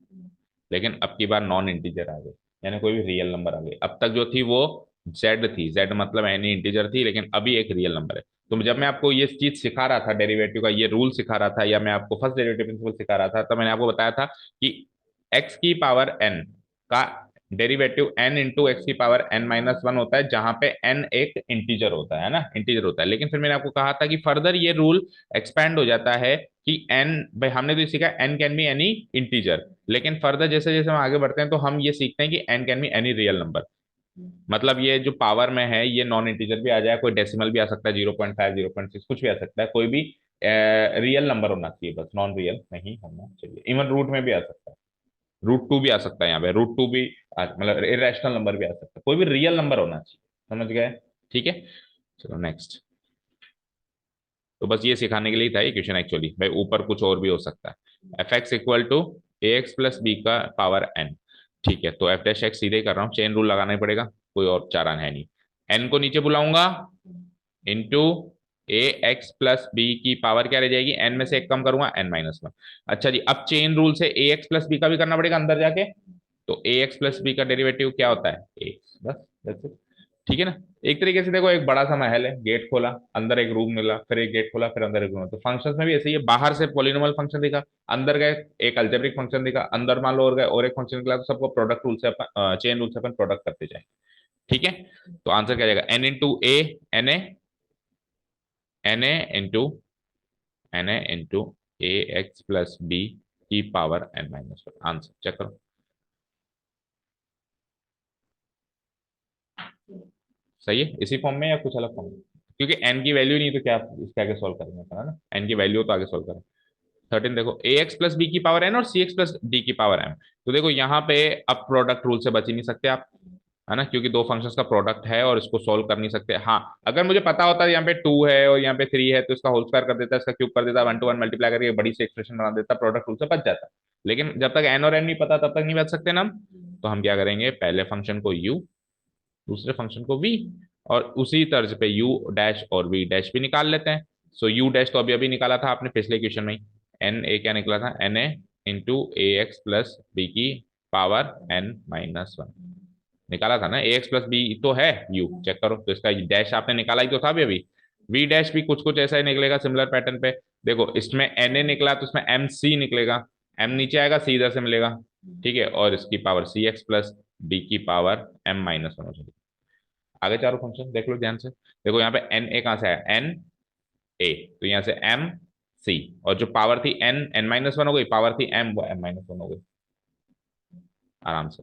लेकिन अब की बार नॉन इंटीजर आ गए, यानी कोई भी रियल नंबर आ गए। अब तक जो थी वो जेड थी, जेड मतलब एनी इंटीजर थी, लेकिन अभी एक रियल नंबर है। तो जब मैं आपको ये चीज सिखा रहा था, डेरिवेटिव का ये रूल सिखा रहा था, या मैं आपको फर्स्ट डेरिवेटिव प्रिंसिपल सिखा रहा था, तो मैंने आपको बताया था कि एक्स की पावर n का डेरिवेटिव n इंटू एक्स की पावर n माइनस वन होता है, जहां पे n एक इंटीजर होता है ना, इंटीजर होता है। लेकिन फिर मैंने आपको कहा था कि फर्दर ये रूल एक्सपैंड हो जाता है कि n, भाई हमने तो सीखा n can be any integer, लेकिन फर्दर जैसे जैसे हम आगे बढ़ते हैं तो हम ये सीखते हैं कि n can be any real number. मतलब ये जो पावर में है ये नॉन इंटीजर भी आ जाए, कोई डेसिमल भी आ सकता है, 0.5 0.6 कुछ भी आ सकता है, कोई भी रियल नंबर होना चाहिए, बस नॉन रियल नहीं होना चाहिए। इवन रूट में भी आ सकता है, रूट टू भी आ सकता है, यहाँ पे रूट टू भी मतलब इरेशनल नंबर भी आ सकता है, कोई भी रियल नंबर होना चाहिए। समझ गए? ठीक है, चलो नेक्स्ट। तो बस ये सिखाने के लिए था ये क्वेश्चन एक्चुअली, भाई ऊपर कुछ और भी हो सकता है। F x equal to A x plus b का पावर एन। ठीक है, तो एफ डैश एक्स सीधे ही कर रहा हूँ, चेन रूल लगाना ही पड़ेगा, कोई और चारा है नहीं। एन को नीचे बुलाऊंगा into a x plus b की पावर क्या रह जाएगी, एन में से एक कम करूंगा एन माइनस वन। अच्छा जी, अब चेन रूल से ए एक्स प्लस बी का भी करना पड़ेगा अंदर जाके। तो ए एक्स प्लस बी का डेरिवेटिव क्या होता है, ए, बस that's it। ठीक है ना। एक तरीके से देखो, एक बड़ा सा महल है, गेट खोला, अंदर एक रूम मिला, फिर एक गेट खोला, फिर अंदर एक रूम। तो फंक्शंस में भी ऐसे ही है, बाहर से पॉलिनोमियल फंक्शन दिखा, अंदर गए एक अलजेब्रिक फंक्शन दिखा, अंदर मान लो और गए और एक फंक्शन निकला, तो सबको प्रोडक्ट रूल से अपन चेन रूल से अपन प्रोडक्ट करते जाए। ठीक है, तो आंसर क्या जाएगा, n into a n a, n a into n a into a x plus b की power n minus one. Answer check करो, सही है इसी फॉर्म में या कुछ अलग फॉर्म में? क्योंकि एन की वैल्यू नहीं तो क्या इसके आगे सॉल्व करेंगे अपन, है ना, एन की वैल्यू तो आगे सॉल्व करें। 13 देखो, ए एक्स प्लस बी की पावर एन और सी एक्स प्लस डी की पावर एम। तो देखो यहाँ पे अब प्रोडक्ट रूल से बच ही नहीं सकते आप, है ना, क्योंकि दो फंक्शंस का प्रोडक्ट है और इसको सॉल्व कर नहीं सकते। हाँ, अगर मुझे पता होता है यहाँ पे 2 है और यहाँ पे 3 है तो इसका होल स्क्वायर कर देता, इसका क्यूब कर देता, 1 to 1 मल्टीप्लाई करके एक बड़ी सी एक्सप्रेशन बना देता, प्रोडक्ट रूल से बच जाता। लेकिन जब तक एन और एन नहीं पता तब तक नहीं बच सकते ना हम। तो हम क्या करेंगे, पहले फंक्शन को यू, दूसरे फंक्शन को वी, और उसी तर्ज पे यू डैश और वी डैश भी निकाल लेते हैं। सो यू डैश तो अभी अभी निकाला था आपने पिछले क्वेश्चन में ही, एन ए क्या निकला था, n a into a x plus b की पावर एन माइनस वन निकाला था ना, ए एक्स प्लस बी तो है यू, चेक करो, तो इसका डैश आपने निकाला ही तो था अभी अभी। वी डैश भी कुछ कुछ ऐसा ही निकलेगा सिमिलर पैटर्न पे। देखो इसमें एन ए निकला तो इसमें एम सी निकलेगा, एम नीचे आएगा सी इधर से मिलेगा। ठीक है, और इसकी पावर सी एक्स प्लस डी की पावर एम माइनस वन हो जाएगी। आगे चारों फंक्शन देख लो ध्यान से, देखो यहाँ पे एन ए कहाँ से आया, एन ए, तो यहाँ से एम सी, और जो पावर थी एन एन माइनस वन हो गई, पावर थी एम वो एम माइनस वन हो गई आराम से।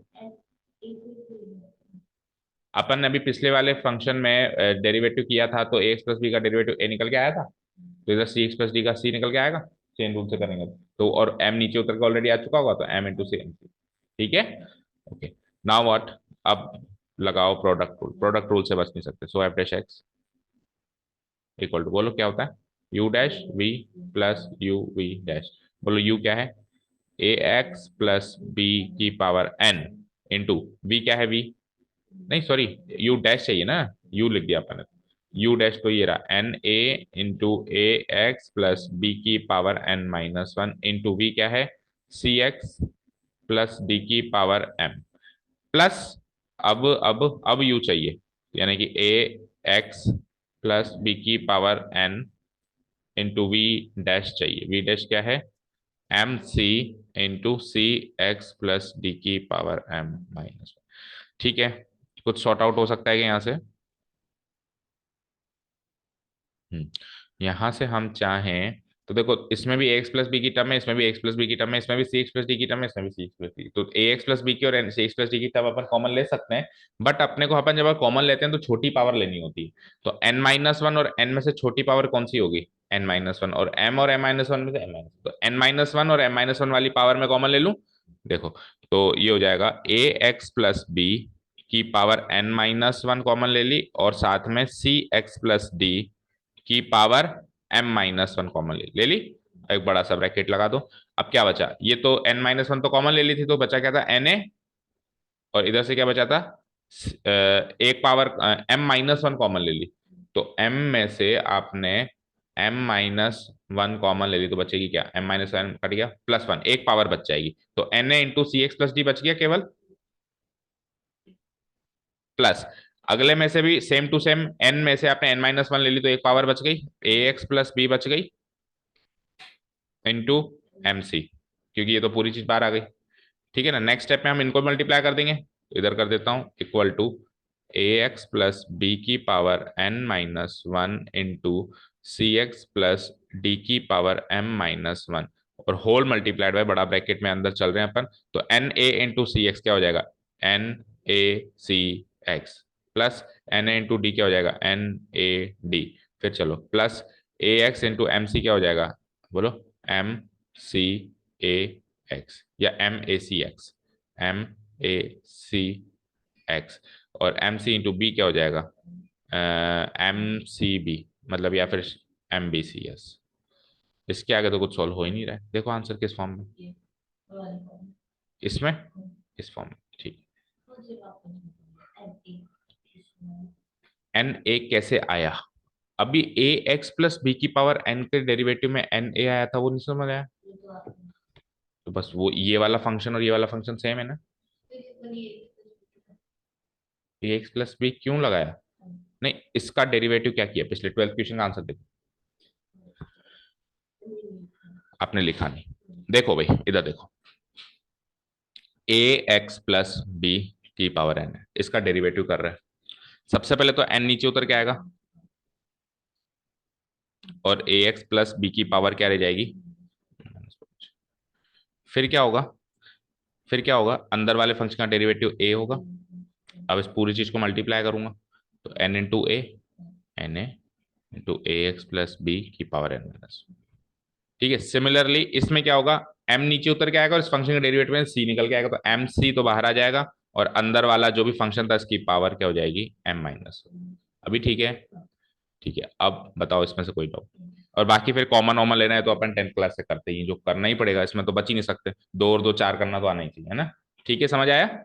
अपन ने अभी पिछले वाले फंक्शन में डेरिवेटिव किया था, तो ए एक्स प्लस बी का डेरिवेटिव ए निकल के आया था, तो इधर सी एक्स प्लस डी का सी निकल के आएगा, चेन रूल से करेंगे तो, और एम नीचे उतर के ऑलरेडी आ चुका होगा, तो m into c m c. ठीक है, ओके, नाउ व्हाट, अब लगाओ प्रोडक्ट रूल, प्रोडक्ट रूल से बच नहीं सकते। So f dash x equal to, बोलो क्या होता है, u dash v plus u v dash. बोलो यू क्या है, ए एक्स प्लस बी की पावर एन इंटू वी क्या है, वी नहीं सॉरी, यू डैश चाहिए ना, यू लिख दिया अपन ने, यू डैश तो ये रहा n a into a x plus b की power n minus one into v क्या है, सी एक्स प्लस डी की पावर एम प्लस, अब यू चाहिए, यानी कि ए एक्स प्लस बी की power n into v dash चाहिए, वी डैश क्या है, m c into c x plus d की पावर एम माइनस। ठीक है, कुछ सॉर्ट आउट हो सकता है कि यहाँ से, यहाँ से हम चाहें तो देखो, इसमें भी एक्स प्लस बी की टर्म है, इसमें भी एक्स प्लस बी की टर्म है, इसमें भी सी एक्स प्लस डी की टर्म है, इसमें भी सी एक्स प्लस डी, तो ए एक्स प्लस बी की और सी एक्स प्लस डी की टर्म अपन कॉमन ले सकते हैं। बट अपने को अपन जब कॉमन लेते हैं तो छोटी पावर लेनी होती है, तो एन माइनस वन और एन में से छोटी पावर कौन सी होगी, एन माइनस वन, और एम माइनस वन में से एम माइनस, तो एन माइनस वन और एम माइनस वन वाली पावर में कॉमन ले लूँ। देखो, तो ये हो जाएगा ए एक्स प्लस बी की power n minus one common ले ली, और साथ में सी एक्स प्लस डी की power m minus one common ले ली, एक बड़ा सा ब्रैकेट लगा दो। अब क्या बचा, ये तो एन माइनस वन तो कॉमन ले ली थी, तो बचा क्या था, एन ए, और इधर से क्या बचा था, एक power m minus one common ले ली, तो एम में से आपने एम माइनस वन कॉमन ले ली, तो बचेगी क्या, एम माइनस वन कट गया, प्लस वन, एक पावर बच जाएगी, तो n a into c x plus d बच गया केवल, प्लस अगले में से भी सेम टू सेम, एन में से आपने एन माइनस वन ले ली तो एक पावर बच गई, ए एक्स प्लस बी बच गई इंटू एम सी, क्योंकि ये तो पूरी चीज बाहर आ गई। ठीक है ना, नेक्स्ट स्टेप में हम इनको मल्टीप्लाई कर देंगे, इधर कर देता हूं equal to A x plus b की power n minus one into c x plus d की पावर एम माइनस वन और होल मल्टीप्लाइड बाय बड़ा ब्रैकेट में अंदर चल रहे हैं अपन, तो n a into c x क्या हो जाएगा, n a c x plus n a into d क्या हो जाएगा, एन ए डी। फिर चलो plus a x into m c क्या हो जाएगा, बोलो, एम सी ए एक्स या m a c x, m a c x, और एम सी इंटू बी क्या हो जाएगा, एम सी बी, मतलब या फिर एम बी सी एस। इसके आगे तो कुछ सॉल्व हो ही नहीं रहा है। देखो आंसर किस फॉर्म में, इसमें, इस फॉर्म में, ठीक। एन ए कैसे आया, अभी ए एक्स प्लस बी की पावर एन के डेरिवेटिव में एन ए आया था, वो नहीं समझ आया। तो बस वो ये वाला फंक्शन और ये वाला फंक्शन सेम है ना, ए एक्स प्लस बी क्यों लगाया, नहीं इसका डेरिवेटिव क्या किया, पिछले 12th क्वेश्चन का आंसर देखो, आपने लिखा नहीं। देखो भाई इधर देखो, ए एक्स प्लस बी की पावर एन है, इसका डेरिवेटिव कर रहे हैं। सबसे पहले तो एन नीचे उतर के आएगा और ए एक्स प्लस बी की पावर क्या रह जाएगी, फिर क्या होगा, फिर क्या होगा, अंदर वाले फंक्शन का डेरिवेटिव ए होगा। अब इस पूरी चीज को मल्टीप्लाई करूंगा तो n into a, n a into a x plus b की पावर एन माइनस। ठीक है, सिमिलरली इसमें क्या होगा, एम नीचे उतर के आएगा और इस फंक्शन का डेरिवेटिव में सी निकल के आएगा, तो एम सी तो बाहर आ जाएगा और अंदर वाला जो भी फंक्शन था इसकी पावर क्या हो जाएगी, एम माइनस। अभी ठीक है, ठीक है। अब बताओ इसमें से कोई डाउट, और बाकी फिर कॉमन वॉमन लेना है तो अपन 10th क्लास से करते ही, जो करना ही पड़ेगा, इसमें तो बच ही नहीं सकते, दो और दो चार करना तो आना ही चाहिए, है ना। ठीक है, समझ आया।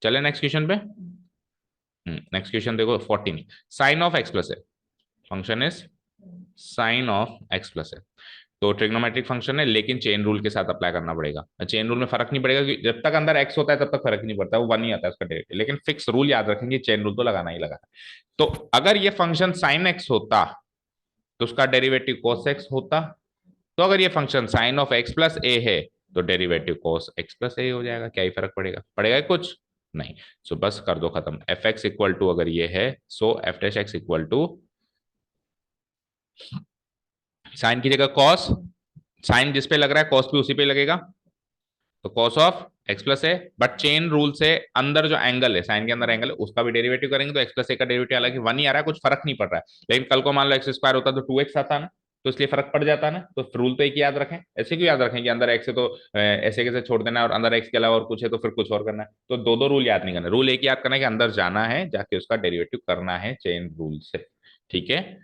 चले नेक्स्ट क्वेश्चन पे। नेक्स्ट क्वेश्चन देखो 14, साइन ऑफ एक्स प्लस है, function is sine of x plus है, तो ट्रिग्नोमेट्रिक फंक्शन है लेकिन चेन रूल के साथ अप्लाई करना पड़ेगा। चेन रूल में फर्क नहीं पड़ेगा कि जब तक अंदर एक्स होता है तब तक फर्क नहीं पड़ता, वो वन ही आता है उसका डेरिवेटिव, लेकिन फिक्स रूल याद रखेंगे, चेन रूल तो लगाना ही लगाना। तो अगर ये फंक्शन साइन एक्स होता तो उसका डेरिवेटिव कोस एक्स होता, तो अगर ये function sine of x plus a है तो derivative cos x plus a हो जाएगा, क्या ही फर्क पड़ेगा, पड़ेगा कुछ नहीं। सो बस कर दो खत्म, एफ एक्स इक्वल टू अगर ये है so f dash x equal to sine की जगह कॉस, साइन जिस पे लग रहा है कॉस भी उसी पे लगेगा, तो कॉस ऑफ एक्स प्लस है, बट चेन रूल से अंदर जो एंगल है, साइन के अंदर एंगल है, उसका भी डेरिवेटिव करेंगे तो एक्स प्लस ए का डेरिवेटिव अलग वन ही आ रहा है, कुछ फर्क नहीं पड़ रहा है। लेकिन कल को मान लो एक्स स्क्वायर होता तो 2x आता ना, तो इसलिए फर्क पड़ जाता ना, तो रूल तो एक याद रखें। ऐसे क्यों याद रखें कि अंदर एक्स है तो ऐसे कैसे छोड़ देना है, और अंदर एक्स के अलावा और कुछ है तो फिर कुछ और करना है, तो दो दो रूल याद नहीं करना, रूल एक याद करना है कि अंदर जाना है, जाके उसका डेरिवेटिव करना है चेन रूल से। ठीक है,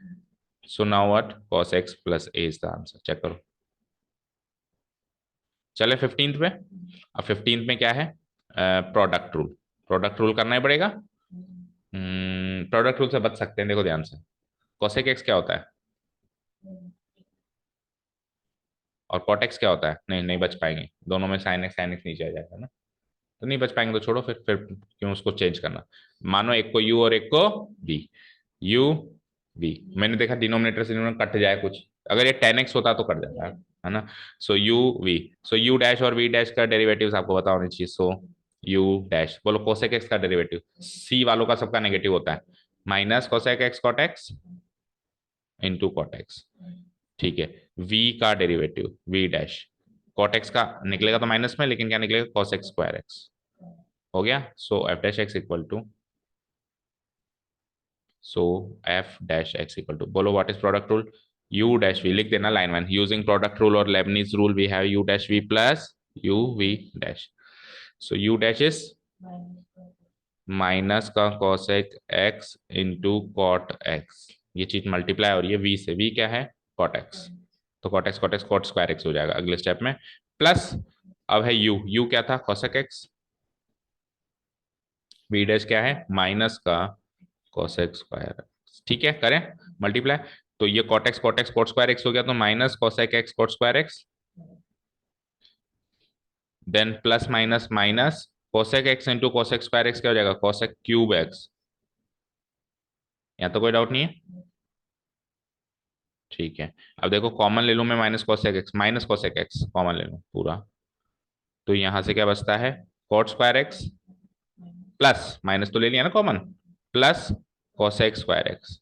so now what, cos x plus a is the answer, check करो। चले 15th पे, अब 15th में क्या है, प्रोडक्ट रूल, प्रोडक्ट रूल करना ही पड़ेगा। प्रोडक्ट रूल से बच सकते हैं, देखो ध्यान से, कोसेक एक्स क्या होता है और कॉट एक्स क्या होता है, नहीं नहीं बच पाएंगे, दोनों में साइन एक्स नीचे आ जाएगा ना, तो नहीं बच पाएंगे, तो छोड़ो फिर क्यों उसको चेंज करना। मानो एक को यू और एक को बी, यू बी, मैंने देखा डिनोमिनेटर से डिनोमिनेटर कट जाए कुछ, अगर ये 10x होता तो कट जाता है ना। So u v, so u dash और वी डैश का डेरिवेटिव आपको पता होना चाहिए, सो यू डैश, बोलो कोसेक एक्स का डेरिवेटिव, सी वालों का सबका नेगेटिव होता है, minus cosec x cot x into cot x. ठीक है, v का derivative v dash, cot x का निकलेगा तो माइनस में, लेकिन क्या निकलेगा, cos एक्स स्क्वायर एक्स हो गया। So f dash x equal to, so f dash x equal to, बोलो what is product rule, u dash v, लिख देना line one, using product rule और Leibniz rule we have u dash v plus u v dash, so u dash is minus का cosec x into cot x, ये चीज multiply और ये v से, v क्या है, कॉट एक्स, तो cot x cot x cot square x हो जाएगा अगले स्टेप में, प्लस अब है u, u क्या था, cosec x, v डैश क्या है, माइनस का cosec स्क्वायर, ठीक है करें मल्टीप्लाई, तो ये cot x cot square x हो गया, तो minus cosec x cot square x, then plus minus minus cosec x into cosec square x क्या हो जाएगा, cosec क्यूब एक्स, यहाँ तो कोई डाउट नहीं है। ठीक है, अब देखो कॉमन ले लूं मैं, माइनस कोसेक एक्स कॉमन ले लूं पूरा, तो यहां से क्या बचता है, cot square x plus minus तो ले लिया ना common, plus cosec square x.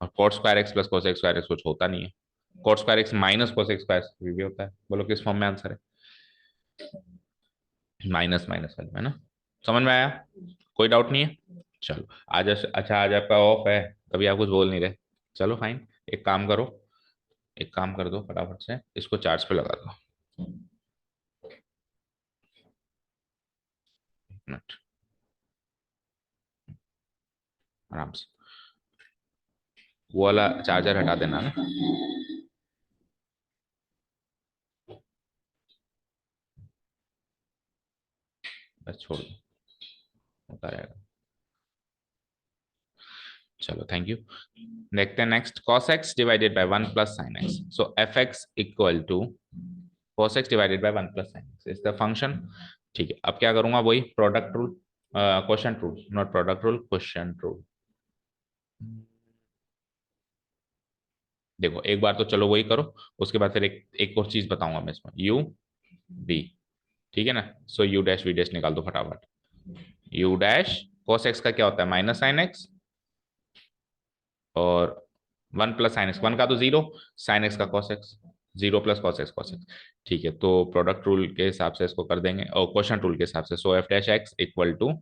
और cot square x plus cosec square x कुछ होता नहीं है, cot square x minus cosec square भी होता है। बोलो किस फॉर्म में आंसर है? माइनस माइनस वाले में ना। समझ में आया? कोई डाउट नहीं है? चलो आज, अच्छा आज आपका ऑफ है, कभी आप कुछ बोल नहीं रहे। चलो फाइन, एक काम करो, एक काम कर दो फटाफट से, इसको चार्ज पे लगा दो। एक मिनट, आराम से। वो वाला चार्जर हटा देना ना। बस छोड़ दो, होता रहेगा। चलो थैंक यू। देखते हैं next, cos x divided by 1 plus sin x, so f x equal to cos x divided by 1 plus sin x is the function. ठीक है, अब क्या करूंगा, वही product rule, question rule, not product rule, question rule. देखो एक बार तो चलो वही करो, उसके बाद फिर एक एक और चीज बताऊंगा मैं इसमें, u b, ठीक है ना। सो u डैश v डैश निकाल दो फटाफट। u डैश cos x का क्या होता है, माइनस साइन एक्स, और 1 प्लस साइन एक्स, वन का तो जीरो, साइन एक्स का cos x, zero plus cos x. ठीक है, तो प्रोडक्ट रूल के हिसाब से इसको कर देंगे, और क्वेश्चन रूल के हिसाब से, so f dash x equal to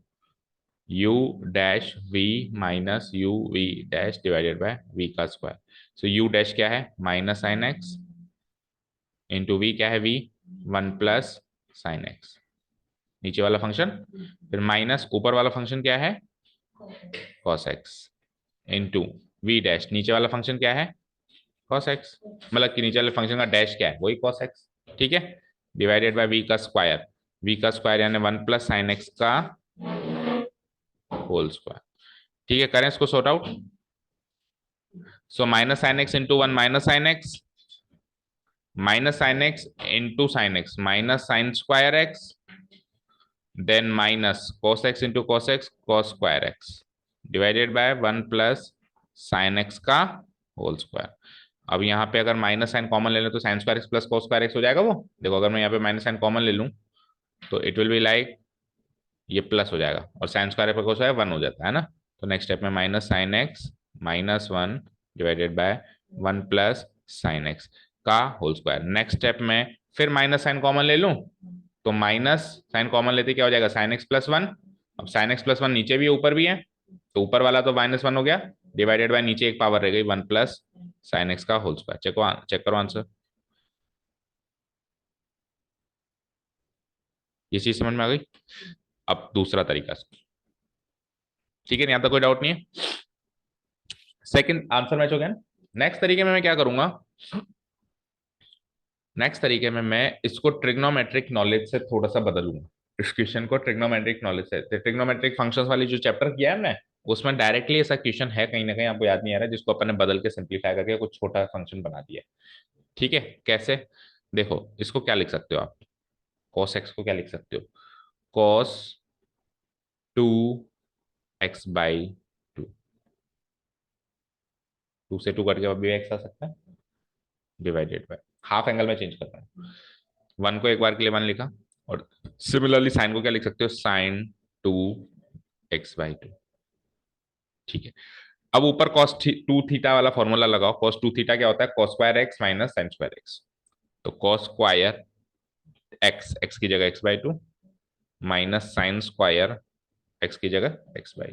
u dash we minus u v dash divided by we का स्क्वायर। सो यू डैश क्या है, minus sine x, into v क्या है, वी, 1 प्लस साइन एक्स, नीचे वाला फंक्शन, फिर माइनस ऊपर वाला फंक्शन क्या है, cos x, into v dash, नीचे वाला फंक्शन क्या है, कॉस एक्स, मतलब कि नीचे वाले फंक्शन का डैश क्या है, वही कॉस एक्स। ठीक है, डिवाइडेड बाय वी का स्क्वायर, वी का स्क्वायर यानी 1 प्लस साइन एक्स का होल स्क्वायर। ठीक है, करें इसको sort out. So minus sine x into 1 minus sine x, minus sine x into sine x, minus sine square x, then minus cos x into cos x cos square x, divided by 1 plus sine x का whole square. अब यहाँ पे अगर minus sign common ले लें तो sign square x plus cos square x हो जाएगा वो। देखो अगर मैं यहाँ पे माइनस साइन कॉमन ले लूँ तो इट विल बी लाइक, ये प्लस हो जाएगा, और साइन स्क्वायर पर cos है 1 हो जाता है ना। तो नेक्स्ट स्टेप में minus sine x minus 1 divided by 1 plus sine x का होल स्क्वायर। नेक्स्ट स्टेप में फिर माइनस साइन कॉमन ले लूँ, तो माइनस साइन कॉमन लेते क्या हो जाएगा, साइन एक्स प्लस 1। अब साइन एक्स प्लस 1 नीचे भी है ऊपर भी है, तो ऊपर वाला तो माइनस 1 हो गया, डिवाइडेड बाय नीचे एक पावर रह गई 1 प्लस साइन एक्स का होल स्क्वायर। चेक करो आंसर। ये चीज समझ में आ गई? अब दूसरा तरीका, ठीक है, यहाँ तक कोई डाउट नहीं है? सेकंड आंसर मैच हो गया ना। नेक्स्ट तरीके में मैं क्या करूंगा, नेक्स्ट तरीके में मैं इसको ट्रिग्नोमेट्रिक नॉलेज से थोड़ा सा बदलूंगा, इस क्वेश्चन को ट्रिग्नोमेट्रिक नॉलेज से, ट्रिग्नोमेट्रिक फंक्शंस वाली जो चैप्टर किया है हमने, उसमें डायरेक्टली ऐसा क्वेश्चन है कहीं ना कहीं, आपको याद नहीं आ रहा है, जिसको अपन ने बदल के सिंप्लीफाई करके कुछ छोटा फंक्शन बना दिया। ठीक है, कैसे? देखो इसको क्या लिख सकते हो आप, कॉस एक्स को क्या लिख सकते हो, कॉस 2 x/2, 2 से 2 कट के भी एक्स आ सकता है, डिवाइडेड बाय हाफ एंगल में चेंज करना है, 1 को एक बार के लिए 1 लिखा, और सिमिलरली साइन को क्या लिख सकते हो, साइन 2 x/2। ठीक है, अब ऊपर cos 2 थीटा वाला फॉर्मूला लगाओ, cos 2 थीटा क्या होता है, cos square x minus sine square x, तो cos स्क्वायर एक्स, एक्स की जगह x/2, minus sine square x की जगह x/2,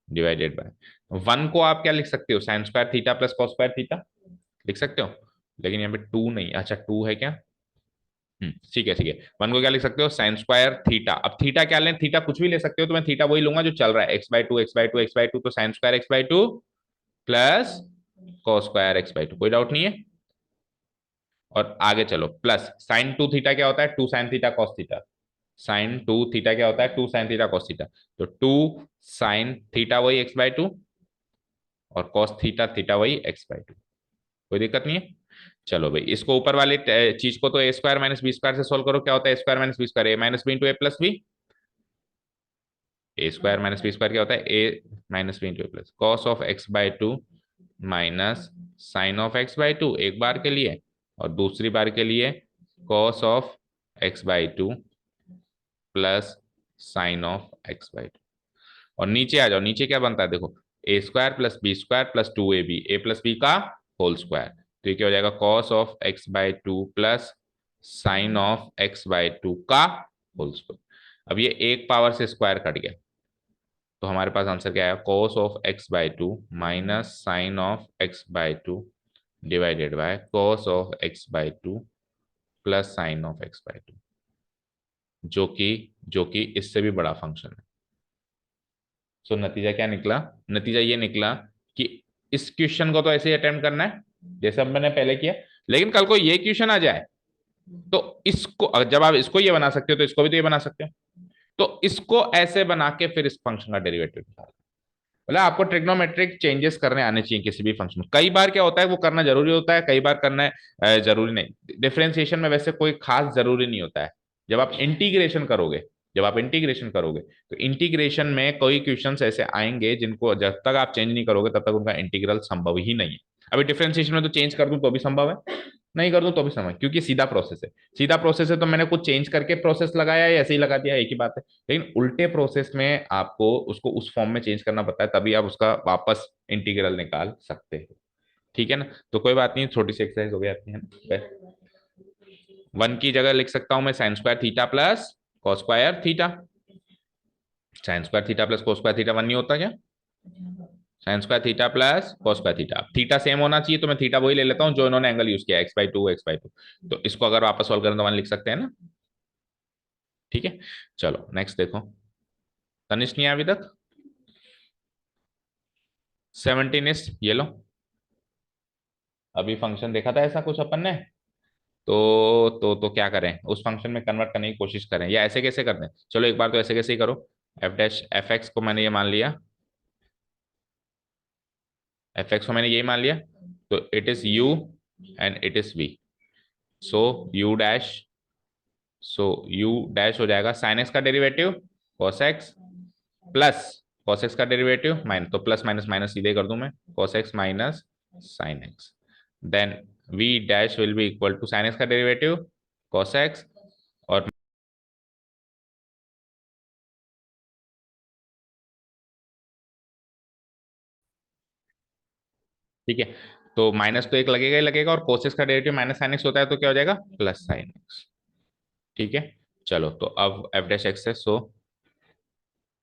डिवाइडेड बाय 1 को आप क्या लिख सकते हो, sine square theta plus cos square theta लिख सकते हो, लेकिन यहाँ पे 2 नहीं, अच्छा 2 है क्या, ठीक है ठीक है, 1 को क्या लिख सकते हो, साइन स्क्वायर थीटा, अब थीटा क्या लें, थीटा कुछ भी ले सकते हो, तो मैं थीटा वही लूंगा जो चल रहा है, x/2 x/2 x/2, तो sine square x/2 plus cos square x/2, कोई डाउट नहीं है। और आगे चलो, प्लस साइन 2 थीटा क्या होता है, 2 sin theta cos theta, sine 2 theta क्या होता है, 2 sin थीटा cos थीटा, तो 2 sin थीटा वही x/2, और cos थीटा थीटा वही x/2, कोई दिक्कत नहीं है। चलो भाई, इसको ऊपर वाले चीज को तो a square minus b square से सोल्व करो, क्या होता है, a square minus b square, a minus b into a plus b, a square minus b square क्या होता है, a minus b into a plus, cos of x/2 minus sine of x/2 एक बार के लिए, और दूसरी बार के लिए cos of x/2 plus sine of x by two. और नीचे आ जाओ, नीचे क्या बनता है देखो, a square plus b square plus two a b, a plus b का होल स्क्वायर। तो ये क्या हो जाएगा, cos of x by two plus sine of x by two का होल स्क्वायर। अब ये एक पावर से स्क्वायर कट गया, तो हमारे पास आंसर क्या है, cos of x by two minus sine of x by two divided by cos of x by two plus sine of x by two, जो कि इससे भी बड़ा फंक्शन है। सो नतीजा क्या निकला, नतीजा ये निकला कि इस क्वेश्चन को तो ऐसे ही अटेम्प्ट करना है जैसे अब मैंने पहले किया, लेकिन कल को ये क्वेश्चन आ जाए तो इसको, जब आप इसको ये बना सकते हो तो इसको भी तो ये बना सकते हो। तो इसको ऐसे बना के फिर इस फंक्शन का डेरिवेटिव निकालना, मतलब आपको ट्रिग्नोमेट्रिक चेंजेस करने आने चाहिए किसी भी फंक्शन में। कई बार क्या होता है वो करना जरूरी होता है, कई बार करना जरूरी नहीं। डिफरेंशिएशन में वैसे कोई खास जरूरी नहीं होता है। जब आप इंटीग्रेशन करोगे, जब आप इंटीग्रेशन करोगे तो इंटीग्रेशन में कोई क्वेश्चंस ऐसे आएंगे जिनको जब तक आप चेंज नहीं करोगे तब तक उनका इंटीग्रल संभव ही नहीं है। अभी डिफरेंशिएशन में तो चेंज कर दूं तो भी संभव है, नहीं कर दूं तो भी संभव है, क्योंकि सीधा प्रोसेस है। सीधा प्रोसेस है तो मैंने कुछ चेंज करके प्रोसेस लगाया या ऐसे ही लगा दिया, एक ही बात है। लेकिन उल्टे प्रोसेस में आपको उसको उस फॉर्म में चेंज करना पड़ता है, तभी आप उसका वापस इंटीग्रल निकाल सकते हो। ठीक है ना, तो कोई बात नहीं, छोटी सी एक्सरसाइज हो गई आपकी है ना। वन की जगह लिख सकता हूं मैं sine square theta plus cos square theta. Sine square theta plus cos square theta one नहीं होता क्या, sine square theta plus cos square theta. Theta same होना चाहिए तो मैं थीटा वही ले लेता हूं जो इन्होंने एंगल यूज किया, x by to x by to. तो इसको अगर वापस सॉल्व करें तो वन लिख सकते हैं ना। ठीक है, चलो नेक्स्ट देखो। तनिष्क नहीं आया अभी तक। 17 इज ये लो, अभी फंक्शन देखा था ऐसा कुछ अपन ने। तो क्या करें, उस फंक्शन में कन्वर्ट करने की कोशिश करें, या ऐसे कैसे करते हैं, चलो एक बार तो ऐसे कैसे ही करो। एफ डैश एफ एक्स को मैंने ये मान लिया, एफ एक्स को मैंने यही मान लिया, तो it is u and it is v. So u dash, so u dash हो जाएगा साइन एक्स का derivative cos x plus cos x का डेरिवेटिव माइनस, तो प्लस माइनस माइनस सीधे कर दूं मैं, cos x minus sine x. Then v dash will be equal to sine x का डेरिवेटिव कॉस एक्स, और ठीक है, तो माइनस तो एक लगेगा ही लगेगा, और कोसेक्स का डेरिवेटिव माइनस साइन एक्स होता है तो क्या हो जाएगा, प्लस साइन एक्स। ठीक है, चलो तो अब एफ डैश एक्स है, so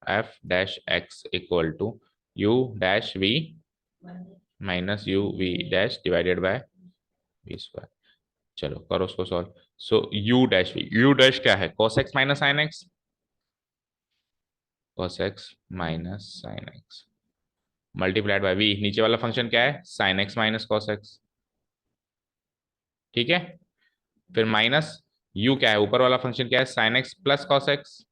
f dash x equal to u dash we minus u v dash divided by v square. चलो करो उसको solve. So u dash v, u dash क्या है, cos x minus sine x, cos x minus sine x multiplied by v, नीचे वाला function क्या है, sine x minus cos x. ठीक है, फिर माइनस यू क्या है, ऊपर वाला फंक्शन क्या है, sine x plus cos x,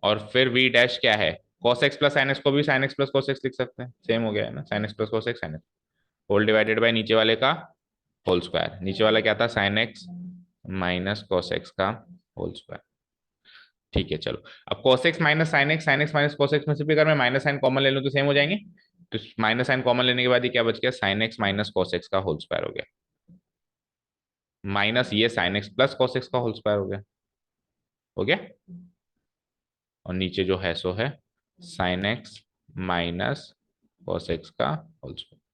और फिर वी डैश क्या है, cos x plus sine x को भी sign x plus cos x लिख सकते हैं, सेम हो गया है ना, sine x plus cos x sine x whole divided by नीचे वाले का होल स्क्वायर। नीचे वाला क्या था, sine x minus cos x का होल स्क्वायर। ठीक है, चलो अब cos x minus sine x minus cos x में से भी अगर मैं माइनस साइन कॉमन ले लूं तो सेम हो जाएंगे। तो माइनस साइन कॉमन लेने के बाद ये क्या बच गया, sign x minus cos x का होल स्क्वायर हो गया, माइनस ये sign x plus cos x का होल स्क्वायर हो गया, हो गया। और नीचे जो है सो है sine x minus cos x का होल स्क्वायर।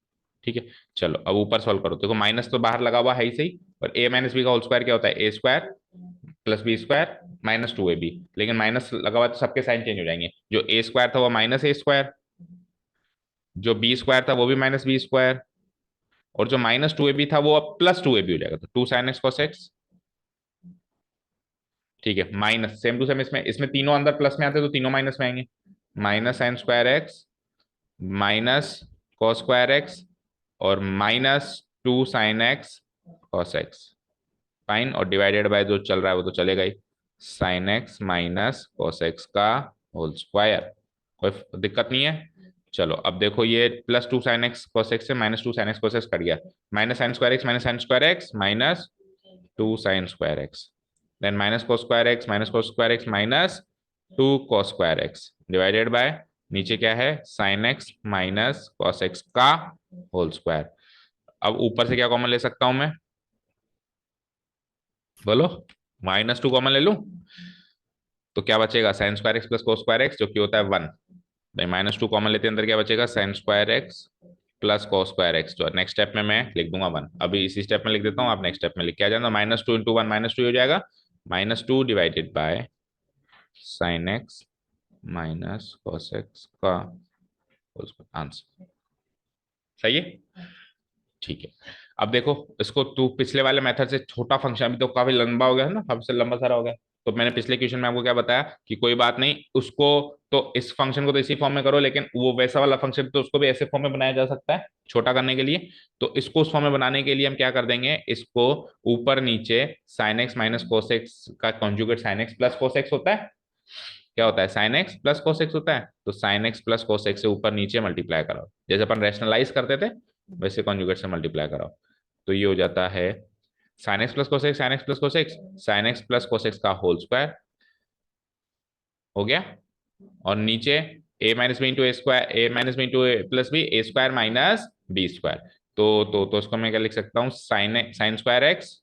ठीक है, चलो अब ऊपर सॉल्व करो, देखो माइनस तो बाहर लगा हुआ है ही सही, और ए माइनस बी का होल स्क्वायर क्या होता है, a square plus b square minus two a b, लेकिन माइनस लगा हुआ तो सबके साइन चेंज हो जाएंगे, जो ए स्क्वायर था वो माइनस ए स्क्वायर, जो बी स्क्वायर था वो भी माइनस बी स्क्वायर, और जो माइनस टू ए बी था वो अब प्लस टू ए बी हो जाएगा, तो two sine x cos x. ठीक है, माइनस सेम टू सेम, इसमें इसमें तीनों अंदर प्लस में आते तो तीनों माइनस में आएंगे, minus sine square x minus cos square x और minus two sine x cos x, fine, और डिवाइडेड बाय जो चल रहा है वो तो चलेगा ही, sine x minus cos x का होल स्क्वायर। कोई दिक्कत नहीं है। चलो अब देखो ये plus two sine x cos x से minus two sine x cos x cut गया, minus sine square x minus sine square x minus two sine square x, then minus cos square x minus cos square x minus two cos square x divided by नीचे क्या है, sine x minus cos x का whole square. अब ऊपर से क्या common ले सकता हूं मैं, बोलो, माइनस टू कॉमन ले लूं, तो क्या बचेगा, sign square x plus cos square x, जो कि होता है 1। भाई -2 कॉमन लेते हैं, अंदर क्या बचेगा, sign square x plus cos square x. तो नेक्स्ट स्टेप में मैं लिख दूंगा 1। अभी इसी स्टेप में लिख देता हूँ, आप नेक्स्ट स्टेप में लिख के आ जाना। -2 इंटू 1 -2 हो जाएगा, -2 divided by sine x minus cos x का आंसर। सही है, ठीक है। अब देखो, इसको तू पिछले वाले मेथड से छोटा फंक्शन, अभी तो काफी लंबा हो गया है ना, हमसे लंबा सारा हो गया। तो मैंने पिछले क्वेश्चन में आपको क्या बताया कि कोई बात नहीं, उसको तो इस फंक्शन को तो इसी फॉर्म में करो, लेकिन वो वैसा वाला फंक्शन तो उसको भी ऐसे फॉर्म में बनाया जा सकता है छोटा करने के लिए। तो इसको उस फॉर्म में बनाने के लिए हम क्या कर देंगे, इसको ऊपर नीचे sine x minus cos x का conjugate sine x plus cos x होता है। क्या होता है, sine x plus cos x होता है। तो sine x plus cos x से ऊपर नीचे मल्टीप्लाई कराओ, जैसे अपन रैशनलाइज करते थे वैसे कॉन्जुगेट से मल्टीप्लाई कराओ। तो ये हो जाता है sine x plus cos x, sign x plus cos x, sign x plus cos x का होल स्क्वायर हो गया। और नीचे ए minus b into A square, a minus b into a plus b, a square minus b square. तो इसको मैं क्या लिख सकता हूँ, sign square x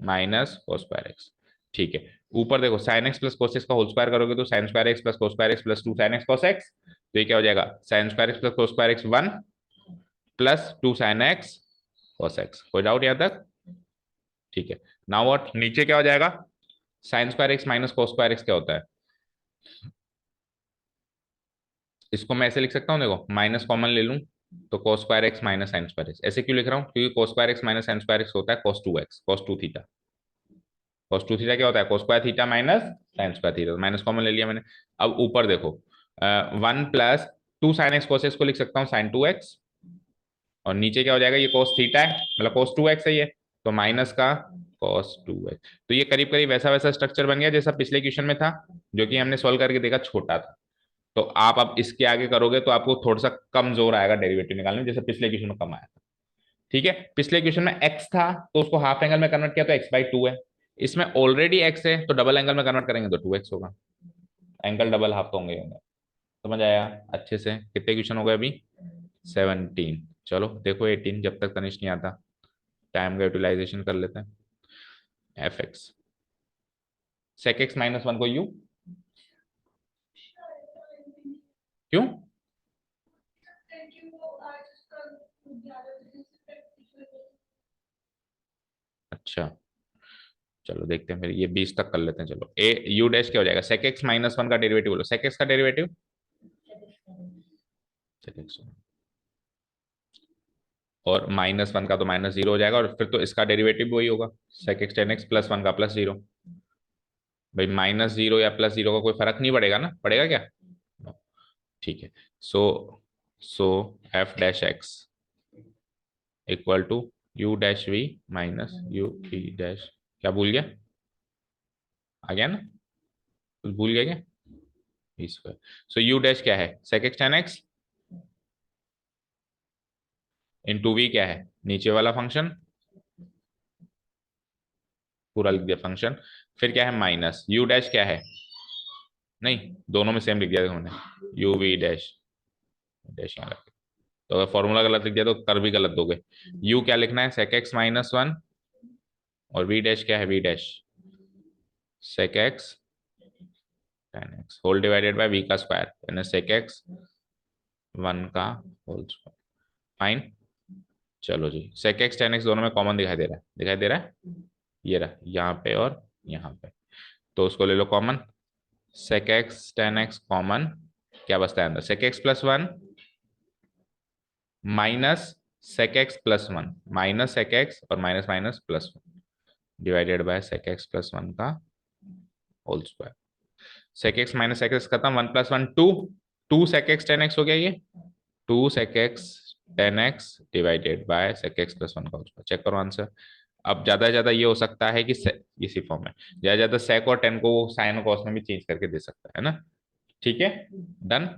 minus cos square x. ठीक है, ऊपर देखो sign x plus cos x का होल स्क्वायर करोगे तो sign square x plus cos square x plus 2 sine x cos x. तो ये क्या हो जाएगा, sign square x plus cos square x 1 plus 2 sine x cos x. कोई doubt यहाँ तक? ठीक है। नाउ व्हाट, नीचे क्या हो जाएगा, sign square x minus cos square x क्या होता है, इसको मैं ऐसे लिख सकता हूँ, देखो माइनस कॉमन ले लूं तो cos square x minus sine square x. ऐसे क्यों लिख रहा हूँ, क्योंकि cos square x minus sine square x होता है कोस 2 एक्स, कोस 2 थीटा। कोस 2 थीटा क्या होता है, cos square theta minus sine square theta. Minus common ले लिया मैंने। अब ऊपर देखो, 1 + 2 साइन एक्स कोस एक्स को लिख सकता हूँ साइन 2 एक्स। और नीचे क्या हो जाएगा, ये कोस थीटा है मतलब कोस 2 एक्स है ये, तो माइनस का कोस 2 एक्स। तो ये करीब करीब वैसा वैसा स्ट्रक्चर बन गया जैसा पिछले क्वेश्चन में था, जो कि हमने सोल्व करके देखा छोटा था। तो आप अब इसके आगे करोगे तो आपको थोड़ा सा कम जोर आएगा डेरिवेटिव निकालने में, जैसे पिछले क्वेश्चन में कम आया था। ठीक है, पिछले क्वेश्चन में एक्स था तो उसको हाफ एंगल में कन्वर्ट किया तो x/2 है। इसमें ऑलरेडी एक्स है तो डबल एंगल में कन्वर्ट करेंगे तो 2x होगा। एंगल डबल हाफ तो होंगे। समझ आया अच्छे से? कितने क्वेश्चन हो गए अभी, 17। चलो देखो 18 जब तक तनिष नहीं आता, टाइम का यूटिलाइजेशन कर लेते हैं। एफ एक्स सेक एक्स -1 को यू, क्यों? अच्छा, चलो देखते हैं फिर, ये 20 तक कर लेते हैं। चलो ए यू डैश क्या हो जाएगा, सेक एक्स -1 का डेरिवेटिव बोलो, सेक एक्स का डेरिवेटिव सेक एक्स, और -1 का तो -0 हो जाएगा, और फिर तो इसका डेरिवेटिव वही होगा, सेक एक्स टेन एक्स +1 का +0। भाई -0 या +0 का कोई फर्क नहीं पड़ेगा ना, पड़ेगा क्या? No. ठीक है। So so f dash x equal to u dash we minus u v dash, क्या भूल गया, आ गया ना, कुछ भूल गया क्या? V square. So u dash क्या है, sec x tan x into v क्या है, नीचे वाला फंक्शन, पूरा लिख दिया फंक्शन। फिर क्या है, माइनस यू डैश क्या है, नहीं दोनों में सेम लिख दिया देखो मैंने, यू वी डैश, डैश यहाँ रख, तो अगर फॉर्मूला गलत लिख दिया तो कर भी गलत दोगे। यू क्या लिखना है, सेक एक्स -1, और वी डैश क्या है, v dash sec x tan x whole divided by we का स्क्वायर यानी सेक एक्स 1 का होल स्क्वायर। फाइन। चलो जी, सेक एक्स टेन एक्स दोनों में कॉमन दिखाई दे रहा है, दिखाई दे रहा है, ये रहा यहाँ पे और यहाँ पे, तो उसको ले लो common. Sec x tan x common, क्या बचता है अंदर, sec x +1 minus sec x +1, minus sec x और minus minus +1 divided by sec x +1 का whole square. Sec x minus sec x खत्म, 1 + 1 2, 2 सेक एक्स टेन एक्स हो गया ये, 2 sec x tan x divided by sec x +1 का whole square. Check करो answer. अब ज्यादा से ज्यादा ये हो सकता है कि इसी फॉर्म में ज्यादा ज्यादा सेक और टेन को साइन और कॉस में भी चेंज करके दे सकता है ना। ठीक है, डन।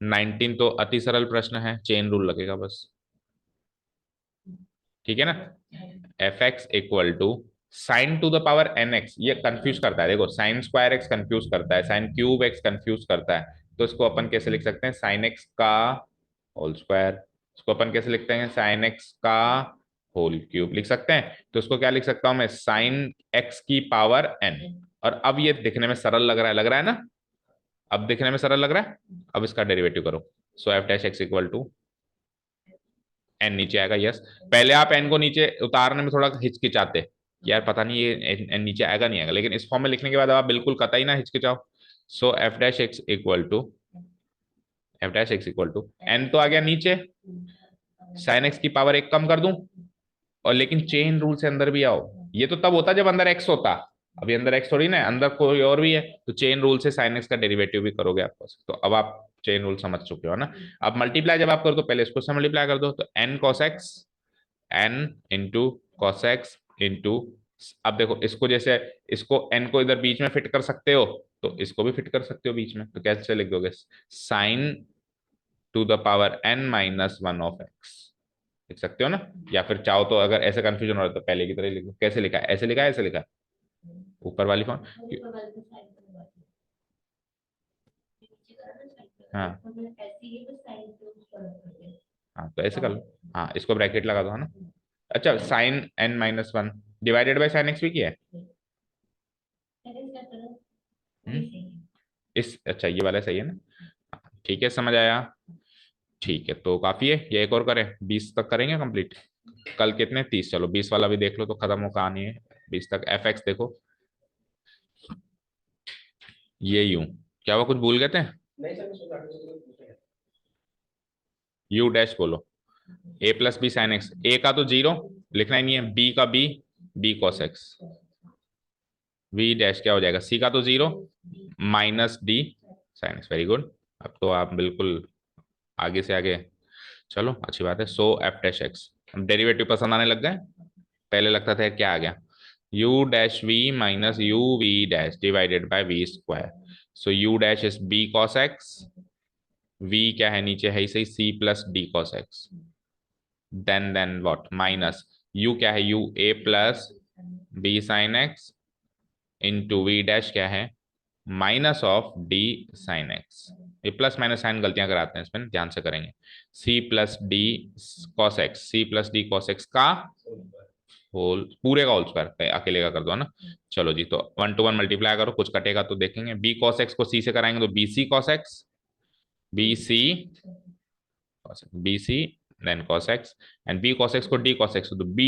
19 तो अति सरल प्रश्न है, चेन रूल लगेगा बस। ठीक है ना, f x equal to sine to the power n x, ये कंफ्यूज करता है, देखो साइन स्क्वायर एक्स कंफ्यूज करता है, साइन क्यूब एक्स कंफ्यूज करता है। तो इसको अपन कैसे लिख सकते हैं, साइन एक्स का होल स्क्वायर। इसको अपन कैसे लिखते हैं, साइन एक्स का होल क्यूब लिख सकते हैं। तो इसको क्या लिख सकता हूं मैं, साइन एक्स की पावर एन। और अब ये दिखने में सरल लग रहा है ना, अब दिखने में सरल लग रहा है। अब इसका डेरिवेटिव करो। So f dash x equal to n नीचे आएगा, यस। पहले आप एन को नीचे उतारने में थोड़ा हिचकिचाते, यार पता नहीं ये एन नीचे आएगा नहीं आएगा, लेकिन इस फॉर्म में लिखने के बाद आप बिल्कुल कतई ना हिचकिचाओ। So f dash x equal to n तो आ गया नीचे, साइन एक्स की पावर एक कम कर दूं, और लेकिन चेन रूल से अंदर भी आओ। ये तो तब होता जब अंदर एक्स होता, अभी अंदर एक्स थोड़ी ना है, अंदर कोई और भी है, तो चेन रूल से साइन एक्स का डेरिवेटिव भी करोगे आपको। तो अब आप चेन रूल समझ चुके हो ना। अब मल्टीप्लाई जब आप करो तो पहले इसको से मल्टीप्लाई कर दो, तो n cos x, n into cos x into, अब देखो इसको जैसे, इसको एन को इधर बीच में फिट कर सकते हो, तो इसको भी फिट कर सकते हो बीच में, तो कैसे लिख दोगे, sine to the power n minus one of x लिख सकते हो ना। या फिर चाहो तो अगर ऐसे कंफ्यूजन हो रहा है तो पहले की तरह लिख दो। कैसे लिखा है, ऐसे लिखा है, ऐसे लिखा है, ऊपर वाली फॉर्म। हाँ हाँ, तो ऐसे कर लो। हाँ, इसको ब्रैकेट लगा दो, है ना। अच्छा, sine n minus one divided by sine x भी किया है। इस, अच्छा ये वाला सही है ना। ठीक है, समझ आया। ठीक है, तो काफी है ये, एक और करें, 20 तक करेंगे कंप्लीट। कल कितने, 30, चलो 20 वाला भी देख लो तो खत्म हो कहानी है। 20 तक एफ एक्स देखो, ये यूं, क्या वो कुछ भूल गए थे। यू डैश बोलो, ए प्लस बी साइन एक्स, ए का तो जीरो लिखना ही नहीं है, बी का B, B cos x, we dash क्या हो जाएगा, सी का तो zero minus D sine x. Very good, अब तो आप बिल्कुल आगे से आगे, चलो अच्छी बात है। So f dash x, derivative पसंद आने लग गए। पहले लगता था क्या आ गया, you dash we minus u v dash divided by v square. So u dash is b cos x, v क्या है नीचे है ही सही, c plus d cos x, then what minus u क्या है, u a plus b sine x into v dash क्या है, minus of d sine x. ये प्लस माइनस साइन गलतियां कराते हैं इसमें, ध्यान से करेंगे। C plus d cos x, c plus d cos x का होल, पूरे का होल स्क्वायर, अकेले का कर दो, है ना। चलो जी, तो 1 to 1 मल्टीप्लाई करो, कुछ कटेगा तो देखेंगे। बी कॉस एक्स को सी से कराएंगे तो b c cos x, b c b c then cos x, and b cos x को d cos x, तो b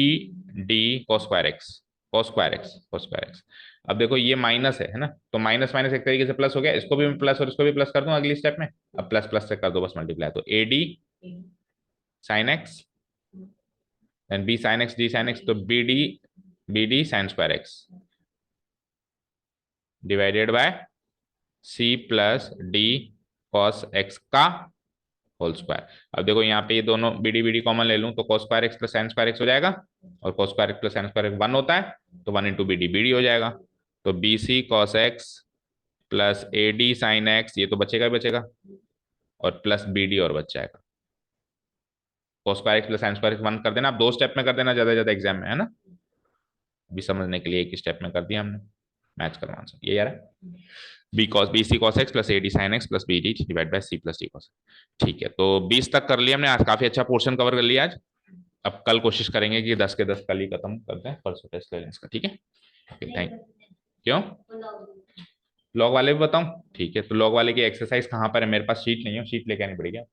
d cos square x, cos square x। अब देखो ये माइनस है ना, तो माइनस माइनस एक तरीके से प्लस हो गया, इसको भी मैं प्लस और इसको भी प्लस कर दूं अगली स्टेप में। अब प्लस प्लस से कर दो बस मल्टीप्लाई, तो a d sine x and b sine x d sine x, तो b d sine square x divided by c plus d cos x का होल स्क्वायर। अब देखो यहाँ पे ये दोनों बी डी कॉमन ले लूं तो cos square x plus sign square x हो जाएगा, और cos square x plus sign square x 1 होता है, तो 1 इंटू बी डी हो जाएगा। तो b c cos x plus a d sine x, ये तो बचेगा ही बचेगा, और प्लस बी डी और बच जाएगा। cos square x plus sign square x 1 कर देना, आप 2 स्टेप में कर देना ज्यादा ज्यादा एग्जाम में, है ना। अभी समझने के लिए एक स्टेप में कर दिया हमने, मैच करवा ये यार, b c cos x plus a d sine x plus b d divide by c plus d cos. ठीक है, तो 20 तक कर लिया हमने आज, काफी अच्छा पोर्शन कवर कर लिया आज। अब कल कोशिश करेंगे कि 10 के 10 कल ही खत्म करते हैं, परसों टेस्ट ले लें इसका, ठीक है। ओके, थैंक, क्यों लॉग वाले भी बताऊं, ठीक है। तो लॉग वाले की एक्सरसाइज कहाँ पर है, मेरे पास शीट नहीं है, शीट लेके आनी पड़ेगी।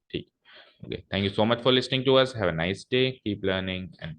ठीक, okay, thank you so much for listening to us, have a nice day, keep learning and